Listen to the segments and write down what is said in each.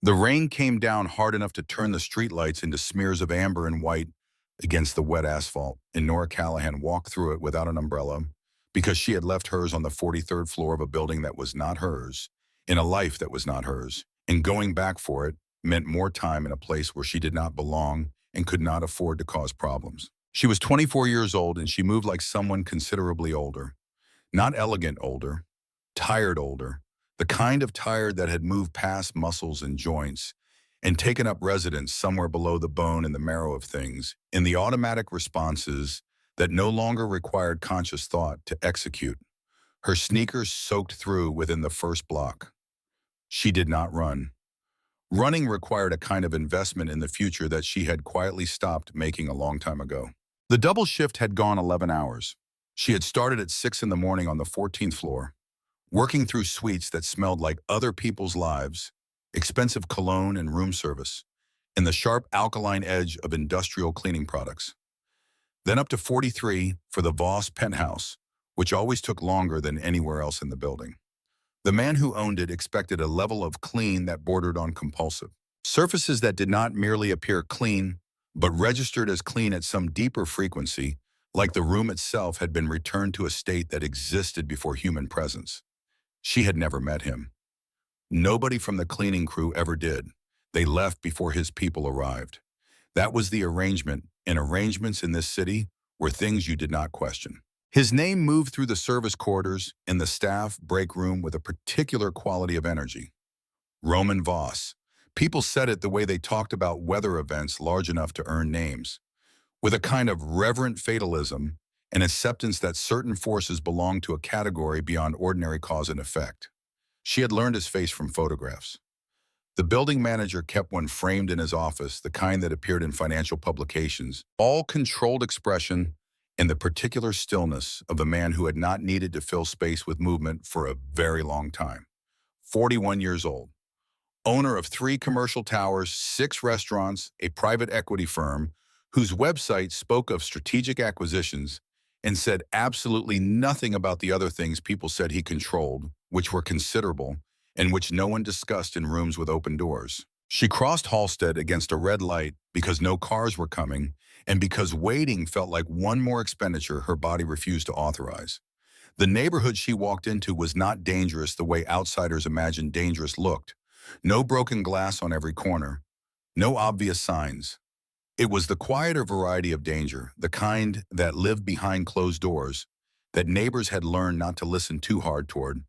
The rain came down hard enough to turn the streetlights into smears of amber and white against the wet asphalt, and Nora Callahan walked through it without an umbrella because she had left hers on the 43rd floor of a building that was not hers, in a life that was not hers, and going back for it meant more time in a place where she did not belong and could not afford to cause problems. She was 24 years old and she moved like someone considerably older. Not elegant older, tired older, the kind of tired that had moved past muscles and joints and taken up residence somewhere below the bone and the marrow of things, in the automatic responses that no longer required conscious thought to execute. Her sneakers soaked through within the first block. She did not run. Running required a kind of investment in the future that she had quietly stopped making a long time ago. The double shift had gone 11 hours. She had started at 6 in the morning on the 14th floor, working through suites that smelled like other people's lives, expensive cologne and room service, and the sharp alkaline edge of industrial cleaning products. Then up to 43 for the Voss penthouse, which always took longer than anywhere else in the building. The man who owned it expected a level of clean that bordered on compulsive. Surfaces that did not merely appear clean, but registered as clean at some deeper frequency, like the room itself had been returned to a state that existed before human presence. She had never met him. Nobody from the cleaning crew ever did. They left before his people arrived. That was the arrangement, and arrangements in this city were things you did not question. His name moved through the service quarters in the staff break room with a particular quality of energy. Roman Voss. People said it the way they talked about weather events large enough to earn names, with a kind of reverent fatalism and acceptance that certain forces belonged to a category beyond ordinary cause and effect. She had learned his face from photographs. The building manager kept one framed in his office, the kind that appeared in financial publications, all controlled expression and the particular stillness of a man who had not needed to fill space with movement for a very long time. 41 years old, owner of 3 commercial towers, 6 restaurants, a private equity firm whose website spoke of strategic acquisitions and said absolutely nothing about the other things people said he controlled, which were considerable, and which no one discussed in rooms with open doors. She crossed Halsted against a red light because no cars were coming, and because waiting felt like one more expenditure her body refused to authorize. The neighborhood she walked into was not dangerous the way outsiders imagined dangerous looked. No broken glass on every corner, no obvious signs. It was the quieter variety of danger, the kind that lived behind closed doors, that neighbors had learned not to listen too hard toward,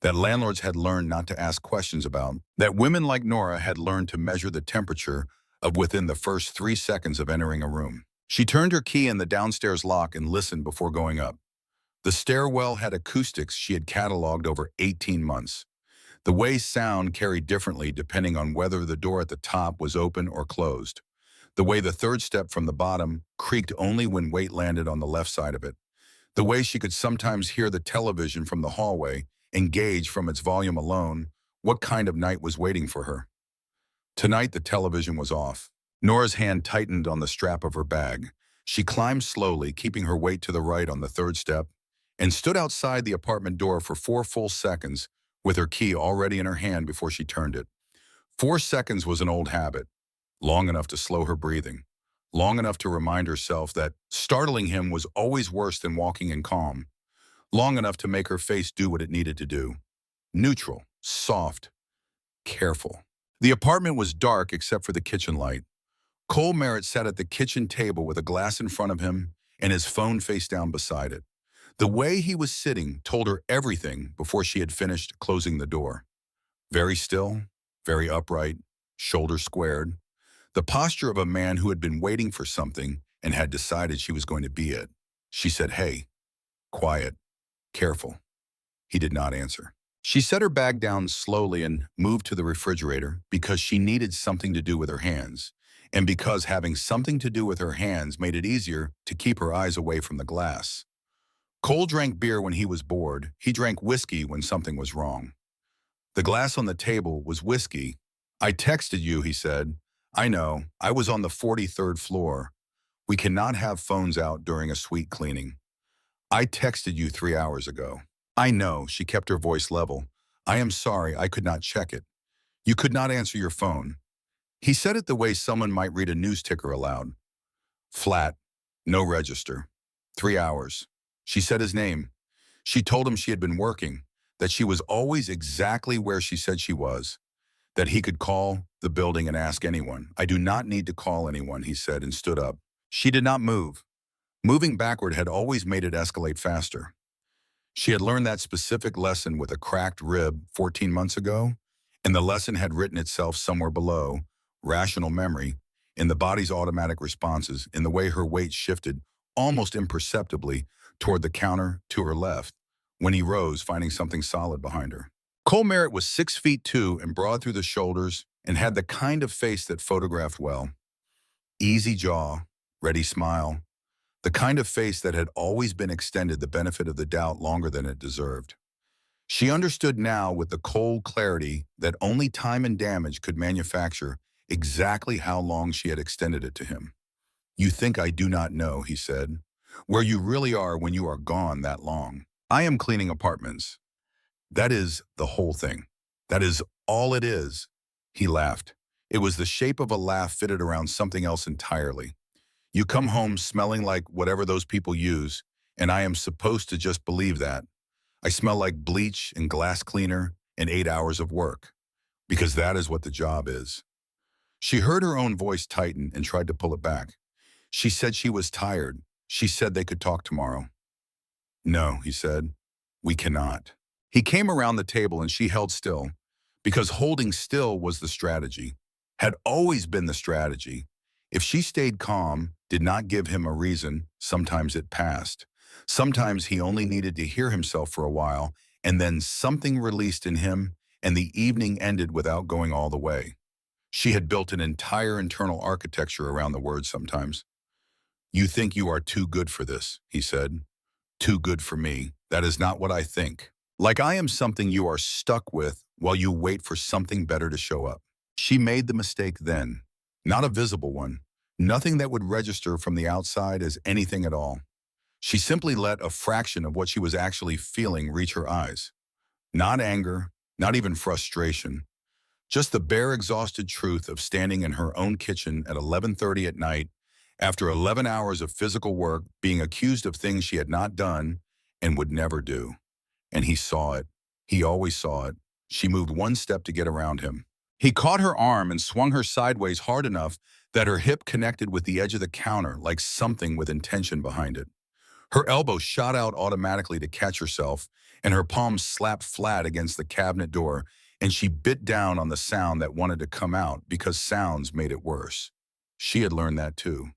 that landlords had learned not to ask questions about, that women like Nora had learned to measure the temperature of within the first 3 seconds of entering a room. She turned her key in the downstairs lock and listened before going up. The stairwell had acoustics she had cataloged over 18 months. The way sound carried differently depending on whether the door at the top was open or closed. The way the third step from the bottom creaked only when weight landed on the left side of it. The way she could sometimes hear the television from the hallway and gauge from its volume alone what kind of night was waiting for her. Tonight the television was off. Nora's hand tightened on the strap of her bag. She climbed slowly, keeping her weight to the right on the third step, and stood outside the apartment door for 4 full seconds with her key already in her hand before she turned it. 4 seconds was an old habit, long enough to slow her breathing, long enough to remind herself that startling him was always worse than walking in calm, long enough to make her face do what it needed to do. Neutral, soft, careful. The apartment was dark except for the kitchen light. Cole Merritt sat at the kitchen table with a glass in front of him and his phone face down beside it. The way he was sitting told her everything before she had finished closing the door. Very still, very upright, shoulders squared. The posture of a man who had been waiting for something and had decided she was going to be it. She said, "Hey," quiet, careful. He did not answer. She set her bag down slowly and moved to the refrigerator because she needed something to do with her hands, and because having something to do with her hands made it easier to keep her eyes away from the glass. Cole drank beer when he was bored. He drank whiskey when something was wrong. The glass on the table was whiskey. "I texted you," he said. "I know. I was on the 43rd floor. We cannot have phones out during a suite cleaning. I texted you 3 hours ago." "I know," she kept her voice level. "I am sorry I could not check it." You could not answer your phone. He said it the way someone might read a news ticker aloud. Flat, no register. 3 hours. She said his name. She told him she had been working, that she was always exactly where she said she was, that he could call the building and ask anyone. I do not need to call anyone, he said and stood up. She did not move. Moving backward had always made it escalate faster. She had learned that specific lesson with a cracked rib 14 months ago, and the lesson had written itself somewhere below, rational memory, in the body's automatic responses, in the way her weight shifted, almost imperceptibly, toward the counter to her left, when he rose, finding something solid behind her. Cole Merritt was 6'2" and broad through the shoulders and had the kind of face that photographed well. Easy jaw, ready smile, the kind of face that had always been extended the benefit of the doubt longer than it deserved. She understood now with the cold clarity that only time and damage could manufacture exactly how long she had extended it to him. You think I do not know, he said, where you really are when you are gone that long. I am cleaning apartments. That is the whole thing. That is all it is. He laughed. It was the shape of a laugh fitted around something else entirely. You come home smelling like whatever those people use, and I am supposed to just believe that. I smell like bleach and glass cleaner and 8 hours of work, because that is what the job is. She heard her own voice tighten and tried to pull it back. She said she was tired. She said they could talk tomorrow. No, he said, we cannot. He came around the table and she held still, because holding still was the strategy, had always been the strategy. If she stayed calm, did not give him a reason, sometimes it passed. Sometimes he only needed to hear himself for a while, and then something released in him, and the evening ended without going all the way. She had built an entire internal architecture around the word sometimes. You think you are too good for this, he said. Too good for me. That is not what I think. Like I am something you are stuck with while you wait for something better to show up. She made the mistake then. Not a visible one. Nothing that would register from the outside as anything at all. She simply let a fraction of what she was actually feeling reach her eyes. Not anger, not even frustration. Just the bare exhausted truth of standing in her own kitchen at 11:30 at night, after 11 hours of physical work, being accused of things she had not done and would never do. And he saw it. He always saw it. She moved one step to get around him. He caught her arm and swung her sideways hard enough that her hip connected with the edge of the counter like something with intention behind it. Her elbow shot out automatically to catch herself, and her palm slapped flat against the cabinet door, and she bit down on the sound that wanted to come out because sounds made it worse. She had learned that too.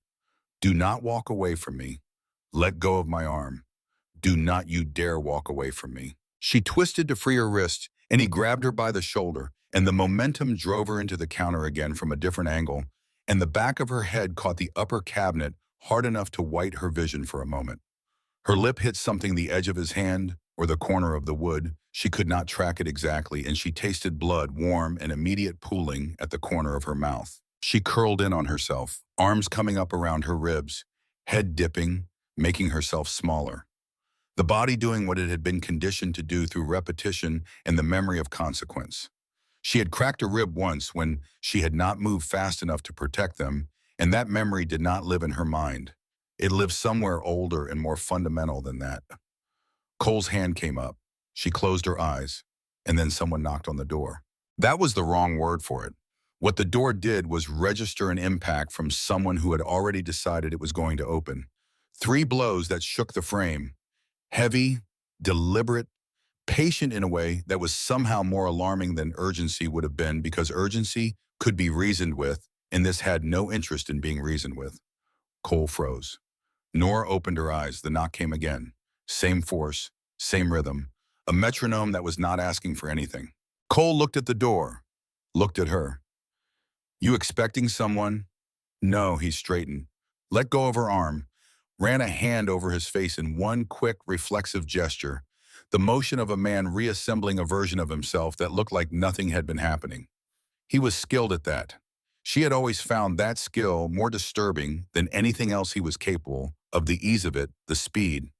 Do not walk away from me. Let go of my arm. Do not you dare walk away from me. She twisted to free her wrist, and he grabbed her by the shoulder, and the momentum drove her into the counter again from a different angle, and the back of her head caught the upper cabinet hard enough to white her vision for a moment. Her lip hit something the edge of his hand or the corner of the wood. She could not track it exactly, and she tasted blood, warm and immediate pooling at the corner of her mouth. She curled in on herself, arms coming up around her ribs, head dipping, making herself smaller. The body doing what it had been conditioned to do through repetition and the memory of consequence. She had cracked a rib once when she had not moved fast enough to protect them, and that memory did not live in her mind. It lived somewhere older and more fundamental than that. Cole's hand came up. She closed her eyes, and then someone knocked on the door. That was the wrong word for it. What the door did was register an impact from someone who had already decided it was going to open. 3 blows that shook the frame. Heavy, deliberate, patient in a way that was somehow more alarming than urgency would have been, because urgency could be reasoned with, and this had no interest in being reasoned with. Cole froze. Nora opened her eyes. The knock came again. Same force, same rhythm, a metronome that was not asking for anything. Cole looked at the door, looked at her. You expecting someone? No, he straightened. Let go of her arm, ran a hand over his face in one quick, reflexive gesture, the motion of a man reassembling a version of himself that looked like nothing had been happening. He was skilled at that. She had always found that skill more disturbing than anything else he was capable of, the ease of it, the speed.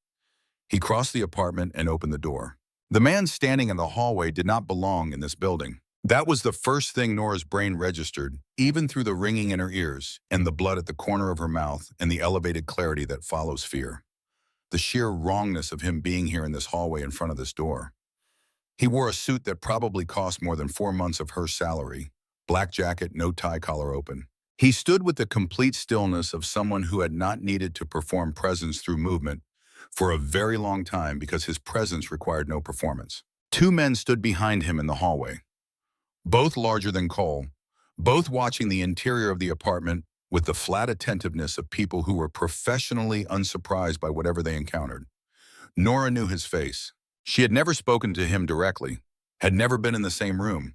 He crossed the apartment and opened the door. The man standing in the hallway did not belong in this building. That was the first thing Nora's brain registered, even through the ringing in her ears and the blood at the corner of her mouth and the elevated clarity that follows fear. The sheer wrongness of him being here in this hallway in front of this door. He wore a suit that probably cost more than 4 months of her salary. Black jacket, no tie collar open. He stood with the complete stillness of someone who had not needed to perform presence through movement for a very long time because his presence required no performance. Two men stood behind him in the hallway, both larger than Cole, both watching the interior of the apartment with the flat attentiveness of people who were professionally unsurprised by whatever they encountered. Nora knew his face. She had never spoken to him directly, had never been in the same room,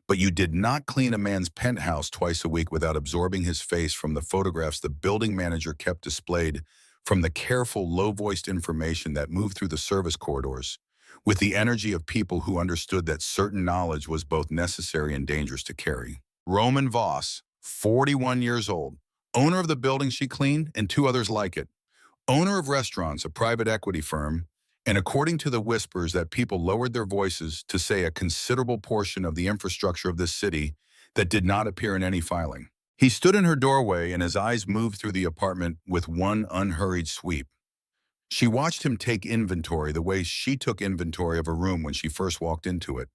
but you did not clean a man's penthouse twice a week without absorbing his face from the photographs the building manager kept displayed, from the careful, low-voiced information that moved through the service corridors, with the energy of people who understood that certain knowledge was both necessary and dangerous to carry. Roman Voss, 41 years old, owner of the building she cleaned and two others like it, owner of restaurants, a private equity firm, and according to the whispers that people lowered their voices to say a considerable portion of the infrastructure of this city that did not appear in any filing. He stood in her doorway and his eyes moved through the apartment with one unhurried sweep. She watched him take inventory the way she took inventory of a room when she first walked into it,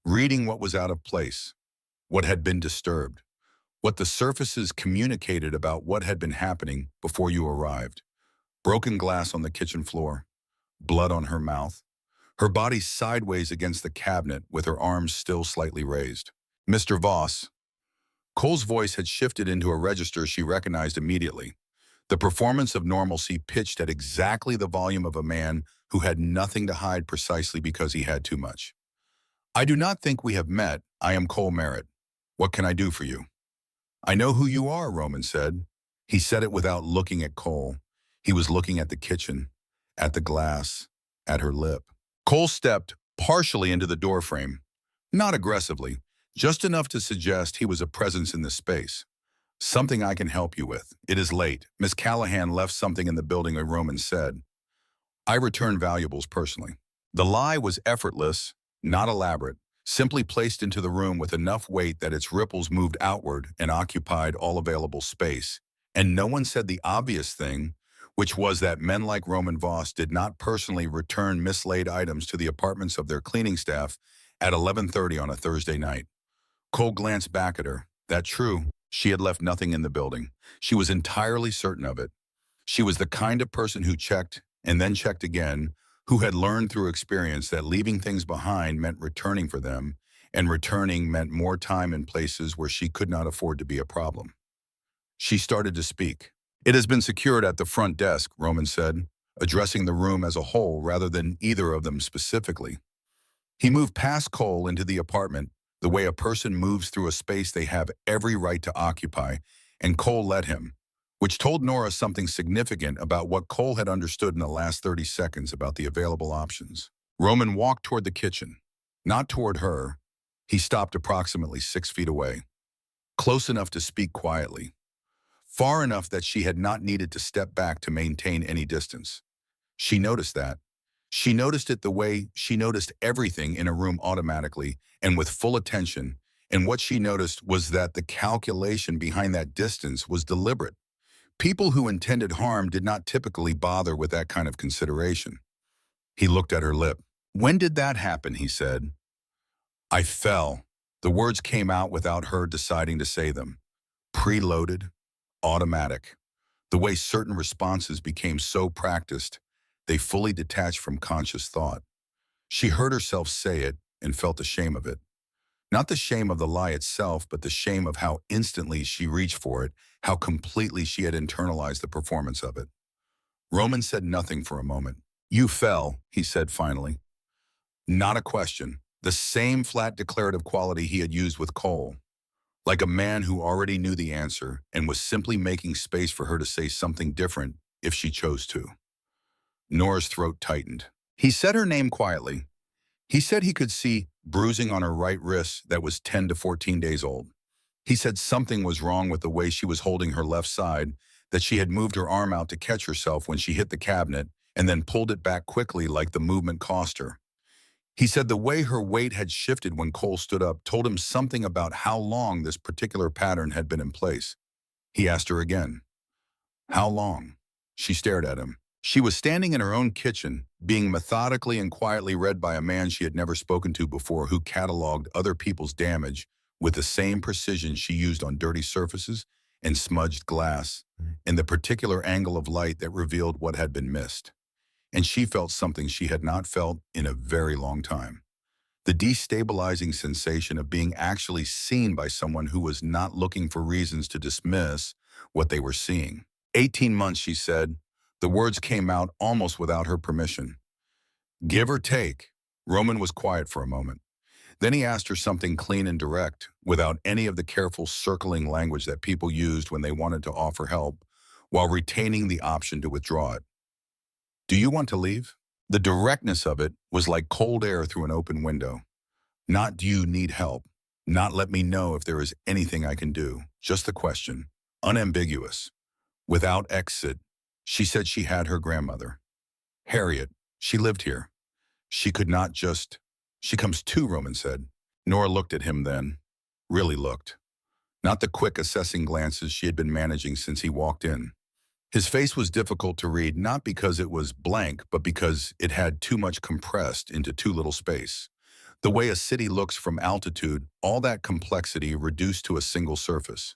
reading what was out of place, what had been disturbed, what the surfaces communicated about what had been happening before you arrived. Broken glass on the kitchen floor, blood on her mouth, her body sideways against the cabinet with her arms still slightly raised. Mr. Voss. Cole's voice had shifted into a register she recognized immediately. The performance of normalcy pitched at exactly the volume of a man who had nothing to hide precisely because he had too much. I do not think we have met. I am Cole Merritt. What can I do for you? I know who you are, Roman said. He said it without looking at Cole. He was looking at the kitchen, at the glass, at her lip. Cole stepped partially into the doorframe, not aggressively, just enough to suggest he was a presence in the space. Something I can help you with. It is late. Miss Callahan left something in the building, a Roman said. I return valuables personally. The lie was effortless, not elaborate, simply placed into the room with enough weight that its ripples moved outward and occupied all available space. And no one said the obvious thing, which was that men like Roman Voss did not personally return mislaid items to the apartments of their cleaning staff at 11:30 on a Thursday night. Cole glanced back at her. That's true. She had left nothing in the building. She was entirely certain of it. She was the kind of person who checked and then checked again, who had learned through experience that leaving things behind meant returning for them, and returning meant more time in places where she could not afford to be a problem. She started to speak. It has been secured at the front desk, Roman said, addressing the room as a whole rather than either of them specifically. He moved past Cole into the apartment, the way a person moves through a space they have every right to occupy, and Cole led him, which told Nora something significant about what Cole had understood in the last 30 seconds about the available options. Roman walked toward the kitchen, not toward her. He stopped approximately 6 feet away, close enough to speak quietly, far enough that she had not needed to step back to maintain any distance. She noticed that. She noticed it the way she noticed everything in a room automatically and with full attention, and what she noticed was that the calculation behind that distance was deliberate. People who intended harm did not typically bother with that kind of consideration. He looked at her lip. When did that happen, he said. I fell. The words came out without her deciding to say them. Preloaded, automatic. The way certain responses became so practiced, they fully detached from conscious thought. She heard herself say it and felt the shame of it. Not the shame of the lie itself, but the shame of how instantly she reached for it, how completely she had internalized the performance of it. Roman said nothing for a moment. You fell, he said finally. Not a question. The same flat declarative quality he had used with Cole. Like a man who already knew the answer and was simply making space for her to say something different if she chose to. Nora's throat tightened. He said her name quietly. He said he could see bruising on her right wrist that was 10 to 14 days old. He said something was wrong with the way she was holding her left side, that she had moved her arm out to catch herself when she hit the cabinet and then pulled it back quickly like the movement cost her. He said the way her weight had shifted when Cole stood up told him something about how long this particular pattern had been in place. He asked her again, "How long?" She stared at him. She was standing in her own kitchen, being methodically and quietly read by a man she had never spoken to before who cataloged other people's damage with the same precision she used on dirty surfaces and smudged glass, in the particular angle of light that revealed what had been missed. And she felt something she had not felt in a very long time. The destabilizing sensation of being actually seen by someone who was not looking for reasons to dismiss what they were seeing. 18 months, she said. The words came out almost without her permission. Give or take. Roman was quiet for a moment. Then he asked her something clean and direct, without any of the careful circling language that people used when they wanted to offer help, while retaining the option to withdraw it. Do you want to leave? The directness of it was like cold air through an open window. Not do you need help. Not let me know if there is anything I can do. Just the question. Unambiguous. Without exit. She said she had her grandmother. Harriet. She lived here. She could not just... She comes too, Roman said. Nora looked at him then. Really looked. Not the quick assessing glances she had been managing since he walked in. His face was difficult to read, not because it was blank, but because it had too much compressed into too little space. The way a city looks from altitude, all that complexity reduced to a single surface.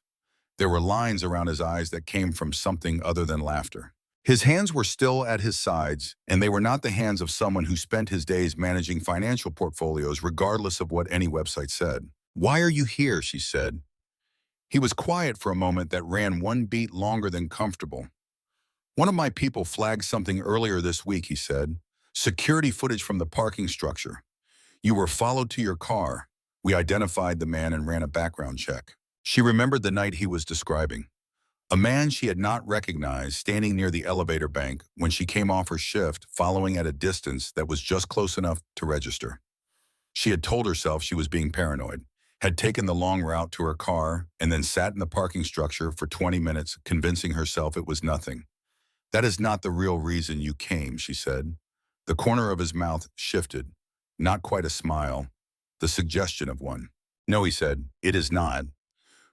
There were lines around his eyes that came from something other than laughter. His hands were still at his sides, and they were not the hands of someone who spent his days managing financial portfolios regardless of what any website said. Why are you here? She said. He was quiet for a moment that ran one beat longer than comfortable. One of my people flagged something earlier this week, he said. Security footage from the parking structure. You were followed to your car. We identified the man and ran a background check. She remembered the night he was describing. A man she had not recognized standing near the elevator bank when she came off her shift, following at a distance that was just close enough to register. She had told herself she was being paranoid, had taken the long route to her car, and then sat in the parking structure for 20 minutes, convincing herself it was nothing. That is not the real reason you came, she said. The corner of his mouth shifted. Not quite a smile, the suggestion of one. No, he said, it is not.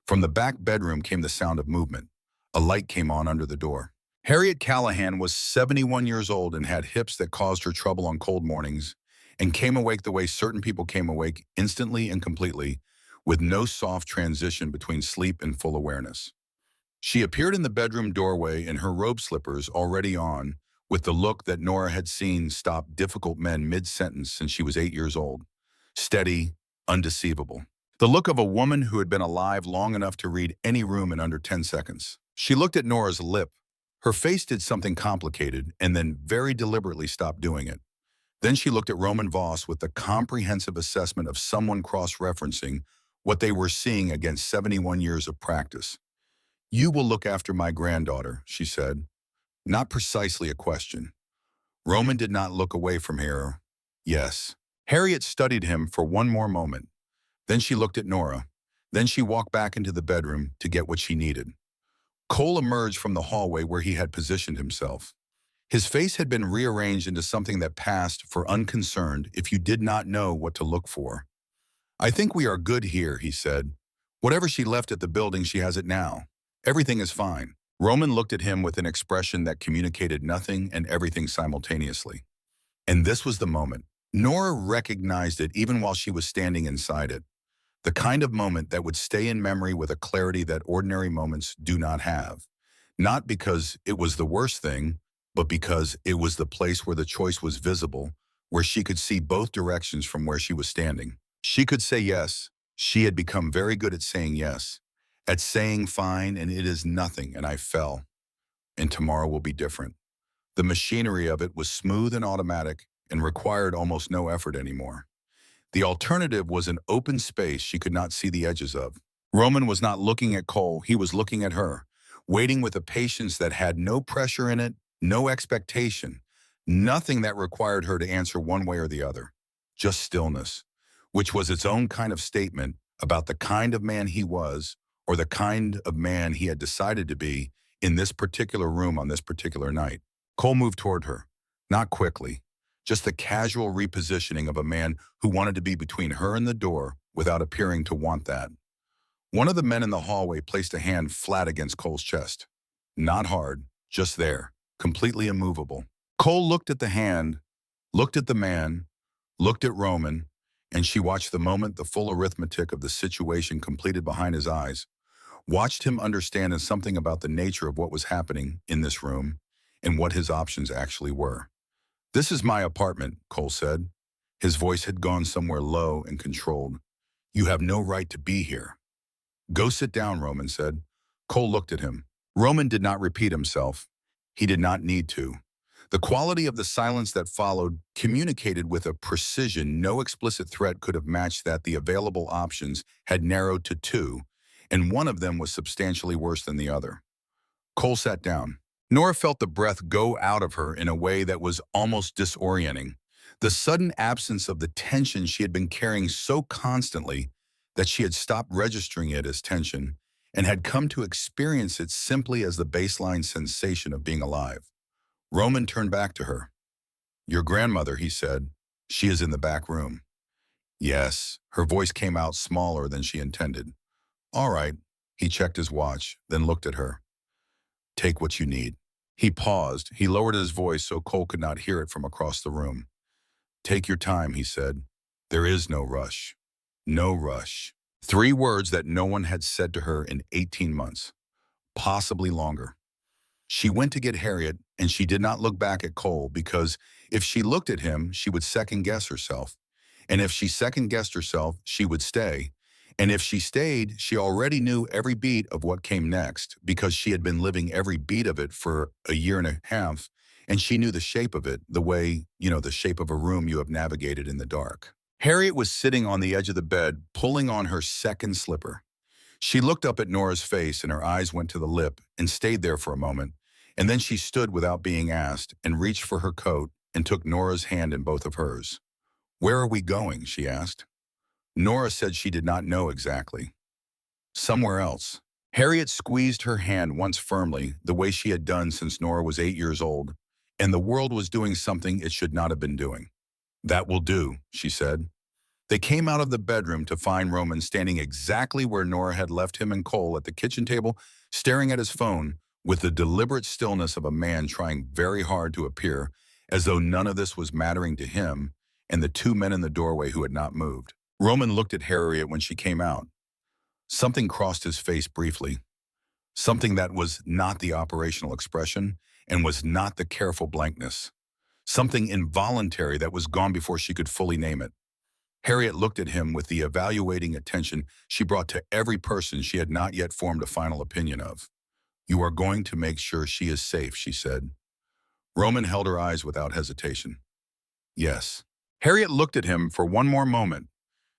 From the back bedroom came the sound of movement. A light came on under the door. Harriet Callahan was 71 years old and had hips that caused her trouble on cold mornings, and came awake the way certain people came awake, instantly and completely, with no soft transition between sleep and full awareness. She appeared in the bedroom doorway in her robe slippers already on, with the look that Nora had seen stop difficult men mid-sentence since she was 8 years old. Steady, undeceivable. The look of a woman who had been alive long enough to read any room in under 10 seconds. She looked at Nora's lip. Her face did something complicated and then very deliberately stopped doing it. Then she looked at Roman Voss with the comprehensive assessment of someone cross-referencing what they were seeing against 71 years of practice. You will look after my granddaughter, she said. Not precisely a question. Roman did not look away from her. Yes. Harriet studied him for one more moment. Then she looked at Nora. Then she walked back into the bedroom to get what she needed. Cole emerged from the hallway where he had positioned himself. His face had been rearranged into something that passed for unconcerned if you did not know what to look for. I think we are good here, he said. Whatever she left at the building, she has it now. Everything is fine. Roman looked at him with an expression that communicated nothing and everything simultaneously. And this was the moment. Nora recognized it even while she was standing inside it. The kind of moment that would stay in memory with a clarity that ordinary moments do not have. Not because it was the worst thing, but because it was the place where the choice was visible, where she could see both directions from where she was standing. She could say yes. She had become very good at saying yes, at saying fine, and it is nothing, and I fell. And tomorrow will be different. The machinery of it was smooth and automatic and required almost no effort anymore. The alternative was an open space she could not see the edges of. Roman was not looking at Cole, he was looking at her, waiting with a patience that had no pressure in it, no expectation, nothing that required her to answer one way or the other. Just stillness, which was its own kind of statement about the kind of man he was, or the kind of man he had decided to be in this particular room on this particular night. Cole moved toward her, not quickly, just the casual repositioning of a man who wanted to be between her and the door without appearing to want that. One of the men in the hallway placed a hand flat against Cole's chest. Not hard, just there, completely immovable. Cole looked at the hand, looked at the man, looked at Roman, and she watched the moment the full arithmetic of the situation completed behind his eyes, watched him understand something about the nature of what was happening in this room and what his options actually were. "This is my apartment," Cole said. His voice had gone somewhere low and controlled. "You have no right to be here." "Go sit down," Roman said. Cole looked at him. Roman did not repeat himself. He did not need to. The quality of the silence that followed communicated with a precision no explicit threat could have matched that the available options had narrowed to two, and one of them was substantially worse than the other. Cole sat down. Nora felt the breath go out of her in a way that was almost disorienting. The sudden absence of the tension she had been carrying so constantly that she had stopped registering it as tension and had come to experience it simply as the baseline sensation of being alive. Roman turned back to her. "Your grandmother," he said. "She is in the back room." "Yes." Her voice came out smaller than she intended. "All right." He checked his watch, then looked at her. "Take what you need." He paused. He lowered his voice so Cole could not hear it from across the room. "Take your time," he said. "There is no rush." No rush. 3 words that no one had said to her in 18 months. Possibly longer. She went to get Harriet, and she did not look back at Cole because if she looked at him, she would second-guess herself. And if she second-guessed herself, she would stay. And if she stayed, she already knew every beat of what came next because she had been living every beat of it for a year and a half, and she knew the shape of it, the way, the shape of a room you have navigated in the dark. Harriet was sitting on the edge of the bed, pulling on her second slipper. She looked up at Nora's face and her eyes went to the lip and stayed there for a moment, and then she stood without being asked and reached for her coat and took Nora's hand in both of hers. "Where are we going?" she asked. Nora said she did not know exactly. "Somewhere else." Harriet squeezed her hand once firmly, the way she had done since Nora was 8 years old, and the world was doing something it should not have been doing. "That will do," she said. They came out of the bedroom to find Roman standing exactly where Nora had left him and Cole at the kitchen table, staring at his phone with the deliberate stillness of a man trying very hard to appear as though none of this was mattering to him and the 2 men in the doorway who had not moved. Roman looked at Harriet when she came out. Something crossed his face briefly. Something that was not the operational expression and was not the careful blankness. Something involuntary that was gone before she could fully name it. Harriet looked at him with the evaluating attention she brought to every person she had not yet formed a final opinion of. "You are going to make sure she is safe," she said. Roman held her eyes without hesitation. "Yes." Harriet looked at him for one more moment.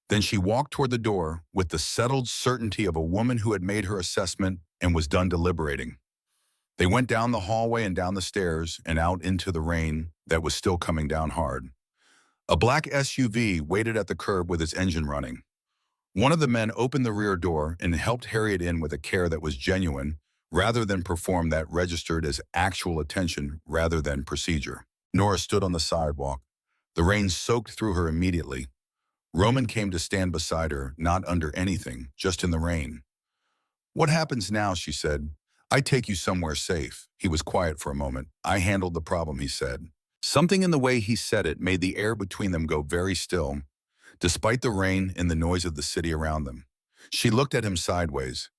Then she walked toward the door with the settled certainty of a woman who had made her assessment and was done deliberating. They went down the hallway and down the stairs and out into the rain that was still coming down hard. A black SUV waited at the curb with its engine running. One of the men opened the rear door and helped Harriet in with a care that was genuine, rather than perform that registered as actual attention rather than procedure. Nora stood on the sidewalk. The rain soaked through her immediately. Roman came to stand beside her, not under anything, just in the rain. "What happens now?" she said. "I take you somewhere safe." He was quiet for a moment. "I handled the problem," he said. Something in the way he said it made the air between them go very still, despite the rain and the noise of the city around them. She looked at him sideways.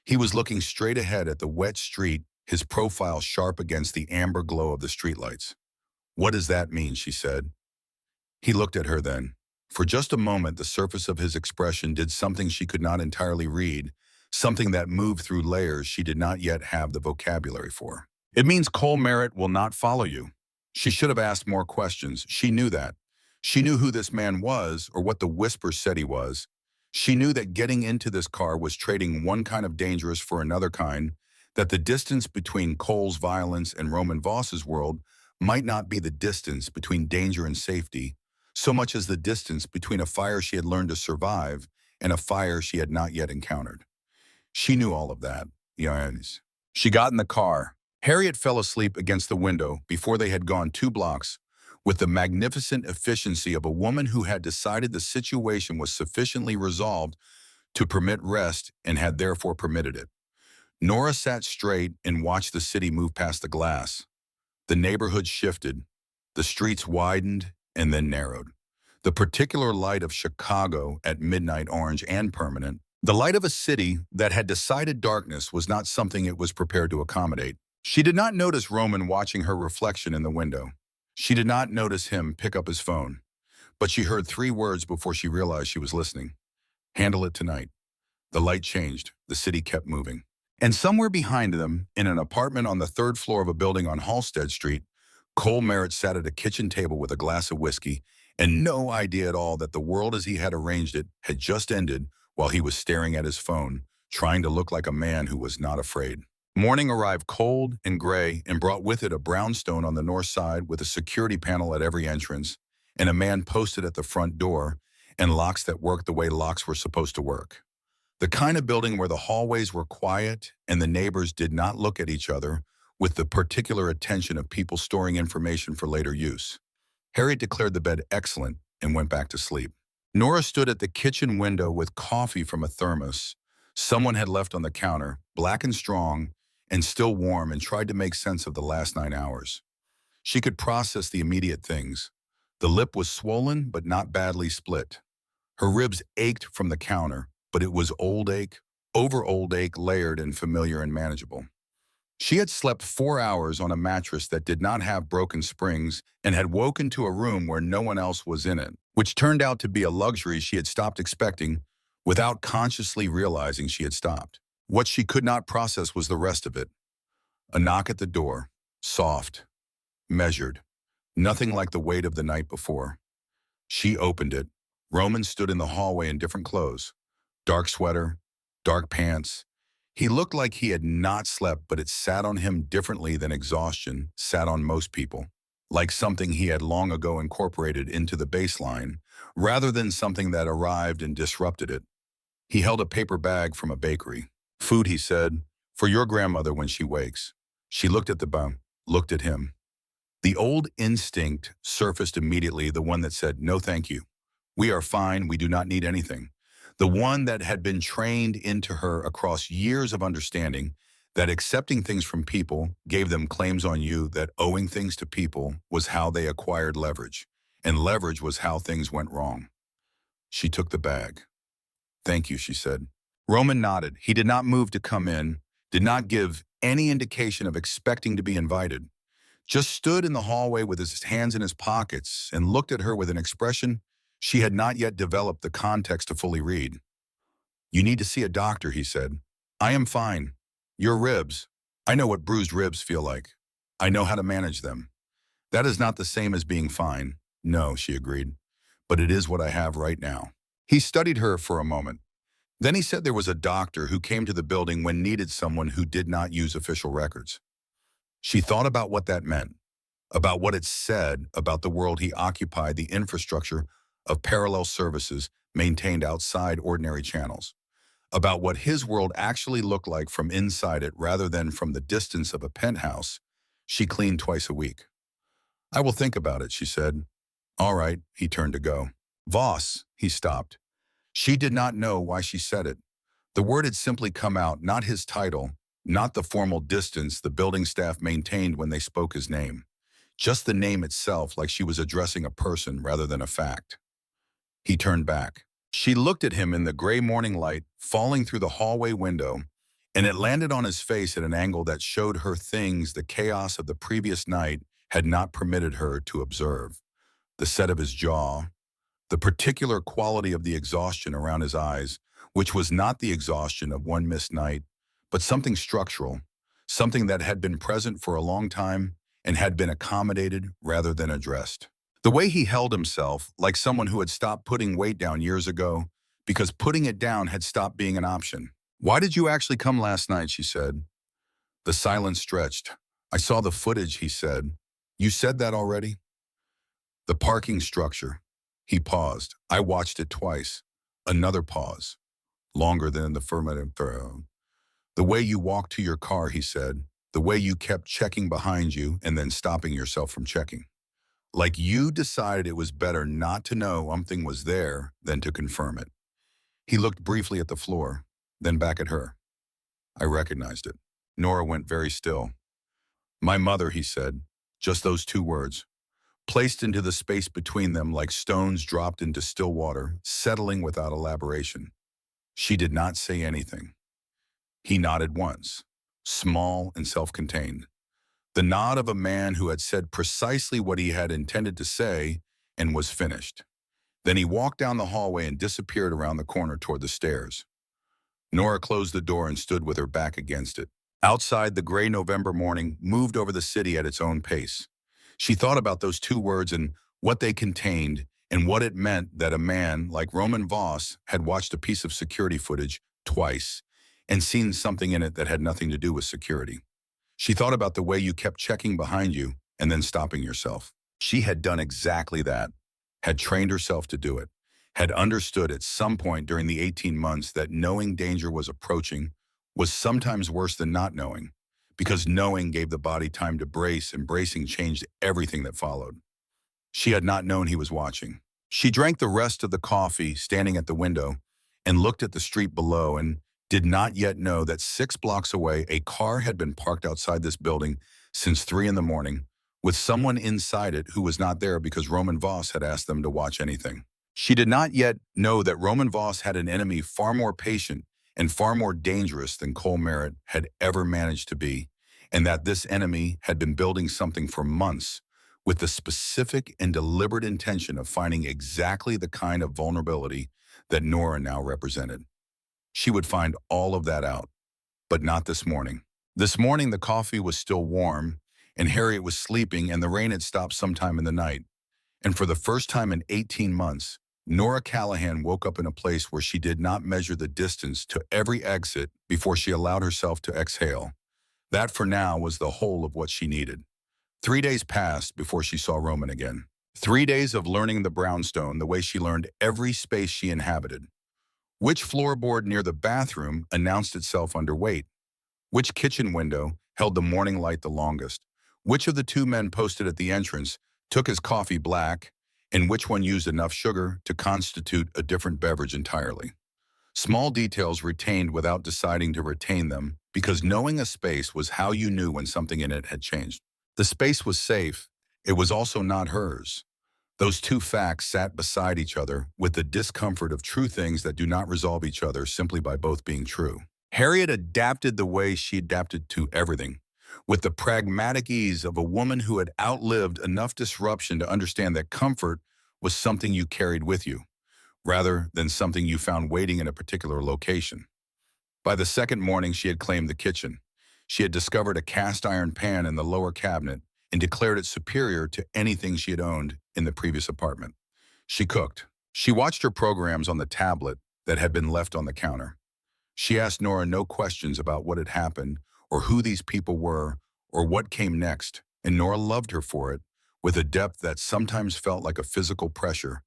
He was looking straight ahead at the wet street, his profile sharp against the amber glow of the streetlights. "What does that mean?" she said. He looked at her then. For just a moment, the surface of his expression did something she could not entirely read, something that moved through layers she did not yet have the vocabulary for. "It means Cole Merritt will not follow you." She should have asked more questions. She knew that. She knew who this man was, or what the whispers said he was. She knew that getting into this car was trading one kind of dangerous for another kind, that the distance between Cole's violence and Roman Voss's world might not be the distance between danger and safety, so much as the distance between a fire she had learned to survive and a fire she had not yet encountered. She knew all of that. Yes. She got in the car. Harriet fell asleep against the window before they had gone 2 blocks, with the magnificent efficiency of a woman who had decided the situation was sufficiently resolved to permit rest and had therefore permitted it. Nora sat straight and watched the city move past the glass. The neighborhood shifted, the streets widened and then narrowed. The particular light of Chicago at midnight orange and permanent, the light of a city that had decided darkness was not something it was prepared to accommodate. She did not notice Roman watching her reflection in the window. She did not notice him pick up his phone, but she heard 3 words before she realized she was listening. Handle it tonight. The light changed. The city kept moving. And somewhere behind them, in an apartment on the 3rd floor of a building on Halsted Street, Cole Merritt sat at a kitchen table with a glass of whiskey and no idea at all that the world as he had arranged it had just ended while he was staring at his phone, trying to look like a man who was not afraid. Morning arrived cold and gray and brought with it a brownstone on the north side with a security panel at every entrance and a man posted at the front door and locks that worked the way locks were supposed to work. The kind of building where the hallways were quiet and the neighbors did not look at each other with the particular attention of people storing information for later use. Harriet declared the bed excellent and went back to sleep. Nora stood at the kitchen window with coffee from a thermos someone had left on the counter, black and strong, and still warm, and tried to make sense of the last 9 hours. She could process the immediate things. The lip was swollen but not badly split. Her ribs ached from the counter, but it was old ache, over old ache, layered and familiar and manageable. She had slept 4 hours on a mattress that did not have broken springs and had woken to a room where no one else was in it, which turned out to be a luxury she had stopped expecting without consciously realizing she had stopped. What she could not process was the rest of it. A knock at the door, soft, measured, nothing like the weight of the night before. She opened it. Roman stood in the hallway in different clothes. Dark sweater, dark pants. He looked like he had not slept, but it sat on him differently than exhaustion sat on most people, like something he had long ago incorporated into the baseline, rather than something that arrived and disrupted it. He held a paper bag from a bakery. Food, he said, for your grandmother when she wakes. She looked at the bum, looked at him. The old instinct surfaced immediately, the one that said, no thank you. We are fine, we do not need anything. The one that had been trained into her across years of understanding that accepting things from people gave them claims on you, that owing things to people was how they acquired leverage, and leverage was how things went wrong. She took the bag. Thank you, she said. Roman nodded. He did not move to come in, did not give any indication of expecting to be invited, just stood in the hallway with his hands in his pockets and looked at her with an expression she had not yet developed the context to fully read. You need to see a doctor, he said. I am fine. Your ribs. I know what bruised ribs feel like. I know how to manage them. That is not the same as being fine. No, she agreed. But it is what I have right now. He studied her for a moment. Then he said there was a doctor who came to the building when needed someone who did not use official records. She thought about what that meant, about what it said about the world he occupied, the infrastructure of parallel services maintained outside ordinary channels, about what his world actually looked like from inside it rather than from the distance of a penthouse she cleaned twice a week. I will think about it, she said. All right, he turned to go. Voss, he stopped. She did not know why she said it. The word had simply come out, not his title, not the formal distance the building staff maintained when they spoke his name. Just the name itself, like she was addressing a person rather than a fact. He turned back. She looked at him in the gray morning light falling through the hallway window, and it landed on his face at an angle that showed her things the chaos of the previous night had not permitted her to observe. The set of his jaw, the particular quality of the exhaustion around his eyes, which was not the exhaustion of one missed night, but something structural, something that had been present for a long time and had been accommodated rather than addressed. The way he held himself, like someone who had stopped putting weight down years ago because putting it down had stopped being an option. Why did you actually come last night, she said. The silence stretched. I saw the footage, he said. You said that already? The parking structure. He paused. I watched it twice. Another pause. Longer than the affirmative. The way you walked to your car, he said. The way you kept checking behind you and then stopping yourself from checking. Like you decided it was better not to know something was there than to confirm it. He looked briefly at the floor, then back at her. I recognized it. Nora went very still. My mother, he said, just those two words, placed into the space between them like stones dropped into still water, settling without elaboration. She did not say anything. He nodded once, small and self-contained. The nod of a man who had said precisely what he had intended to say and was finished. Then he walked down the hallway and disappeared around the corner toward the stairs. Nora closed the door and stood with her back against it. Outside, the gray November morning moved over the city at its own pace. She thought about those two words and what they contained and what it meant that a man like Roman Voss had watched a piece of security footage twice and seen something in it that had nothing to do with security. She thought about the way you kept checking behind you and then stopping yourself. She had done exactly that, had trained herself to do it, had understood at some point during the 18 months that knowing danger was approaching was sometimes worse than not knowing, because knowing gave the body time to brace, and bracing changed everything that followed. She had not known he was watching. She drank the rest of the coffee standing at the window and looked at the street below and did not yet know that 6 blocks away a car had been parked outside this building since 3 in the morning with someone inside it who was not there because Roman Voss had asked them to watch anything. She did not yet know that Roman Voss had an enemy far more patient and far more dangerous than Cole Merritt had ever managed to be, and that this enemy had been building something for months with the specific and deliberate intention of finding exactly the kind of vulnerability that Nora now represented. She would find all of that out, but not this morning. This morning the coffee was still warm, and Harriet was sleeping, and the rain had stopped sometime in the night. And for the first time in 18 months, Nora Callahan woke up in a place where she did not measure the distance to every exit before she allowed herself to exhale. That for now was the whole of what she needed. 3 days passed before she saw Roman again. 3 days of learning the brownstone the way she learned every space she inhabited. Which floorboard near the bathroom announced itself underweight? Which kitchen window held the morning light the longest? Which of the two men posted at the entrance took his coffee black, and which one used enough sugar to constitute a different beverage entirely? Small details retained without deciding to retain them, because knowing a space was how you knew when something in it had changed. The space was safe. It was also not hers. Those two facts sat beside each other with the discomfort of true things that do not resolve each other simply by both being true. Harriet adapted the way she adapted to everything, with the pragmatic ease of a woman who had outlived enough disruption to understand that comfort was something you carried with you, rather than something you found waiting in a particular location. By the second morning, she had claimed the kitchen. She had discovered a cast iron pan in the lower cabinet and declared it superior to anything she had owned in the previous apartment. She cooked. She watched her programs on the tablet that had been left on the counter. She asked Nora no questions about what had happened or who these people were or what came next, and Nora loved her for it with a depth that sometimes felt like a physical pressure,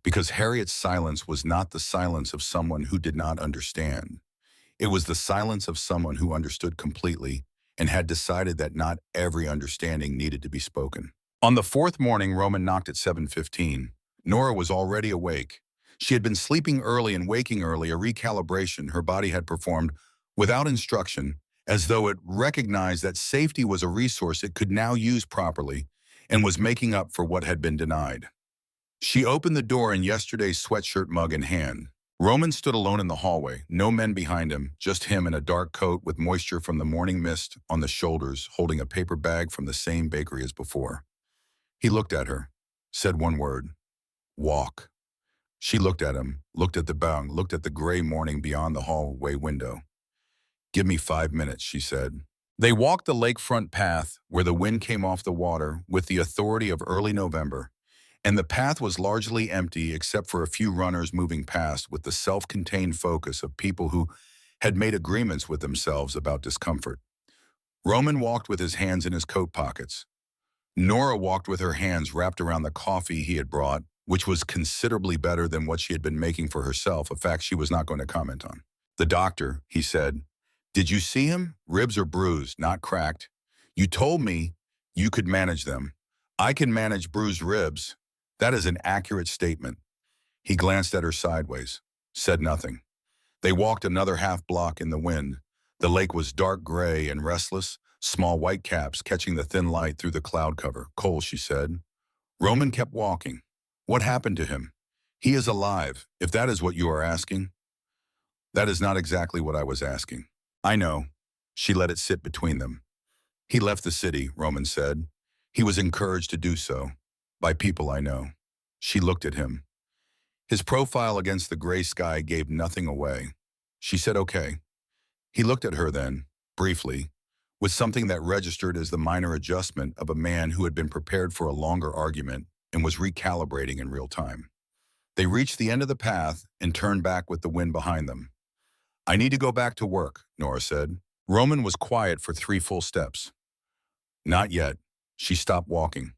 because Harriet's silence was not the silence of someone who did not understand. It was the silence of someone who understood completely and had decided that not every understanding needed to be spoken. On the 4th morning, Roman knocked at 7:15. Nora was already awake. She had been sleeping early and waking early, a recalibration her body had performed without instruction, as though it recognized that safety was a resource it could now use properly and was making up for what had been denied. She opened the door in yesterday's sweatshirt mug in hand. Roman stood alone in the hallway, no men behind him, just him in a dark coat with moisture from the morning mist on the shoulders, holding a paper bag from the same bakery as before. He looked at her, said one word, "Walk." She looked at him, looked at the bung, looked at the gray morning beyond the hallway window. "Give me 5 minutes," she said. They walked the lakefront path where the wind came off the water with the authority of early November, and the path was largely empty except for a few runners moving past with the self-contained focus of people who had made agreements with themselves about discomfort. Roman walked with his hands in his coat pockets. Nora walked with her hands wrapped around the coffee he had brought, which was considerably better than what she had been making for herself, a fact she was not going to comment on. "The doctor," he said. "Did you see him? Ribs are bruised, not cracked. You told me you could manage them. I can manage bruised ribs. That is an accurate statement. He glanced at her sideways, said nothing. They walked another half block in the wind. The lake was dark gray and restless, small white caps catching the thin light through the cloud cover. Cole, she said. Roman kept walking. What happened to him? He is alive, if that is what you are asking. That is not exactly what I was asking. I know. She let it sit between them. He left the city, Roman said. He was encouraged to do so. By people I know. She looked at him. His profile against the gray sky gave nothing away. She said, okay. He looked at her then, briefly, with something that registered as the minor adjustment of a man who had been prepared for a longer argument and was recalibrating in real time. They reached the end of the path and turned back with the wind behind them. I need to go back to work, Nora said. Roman was quiet for 3 full steps. Not yet. She stopped walking.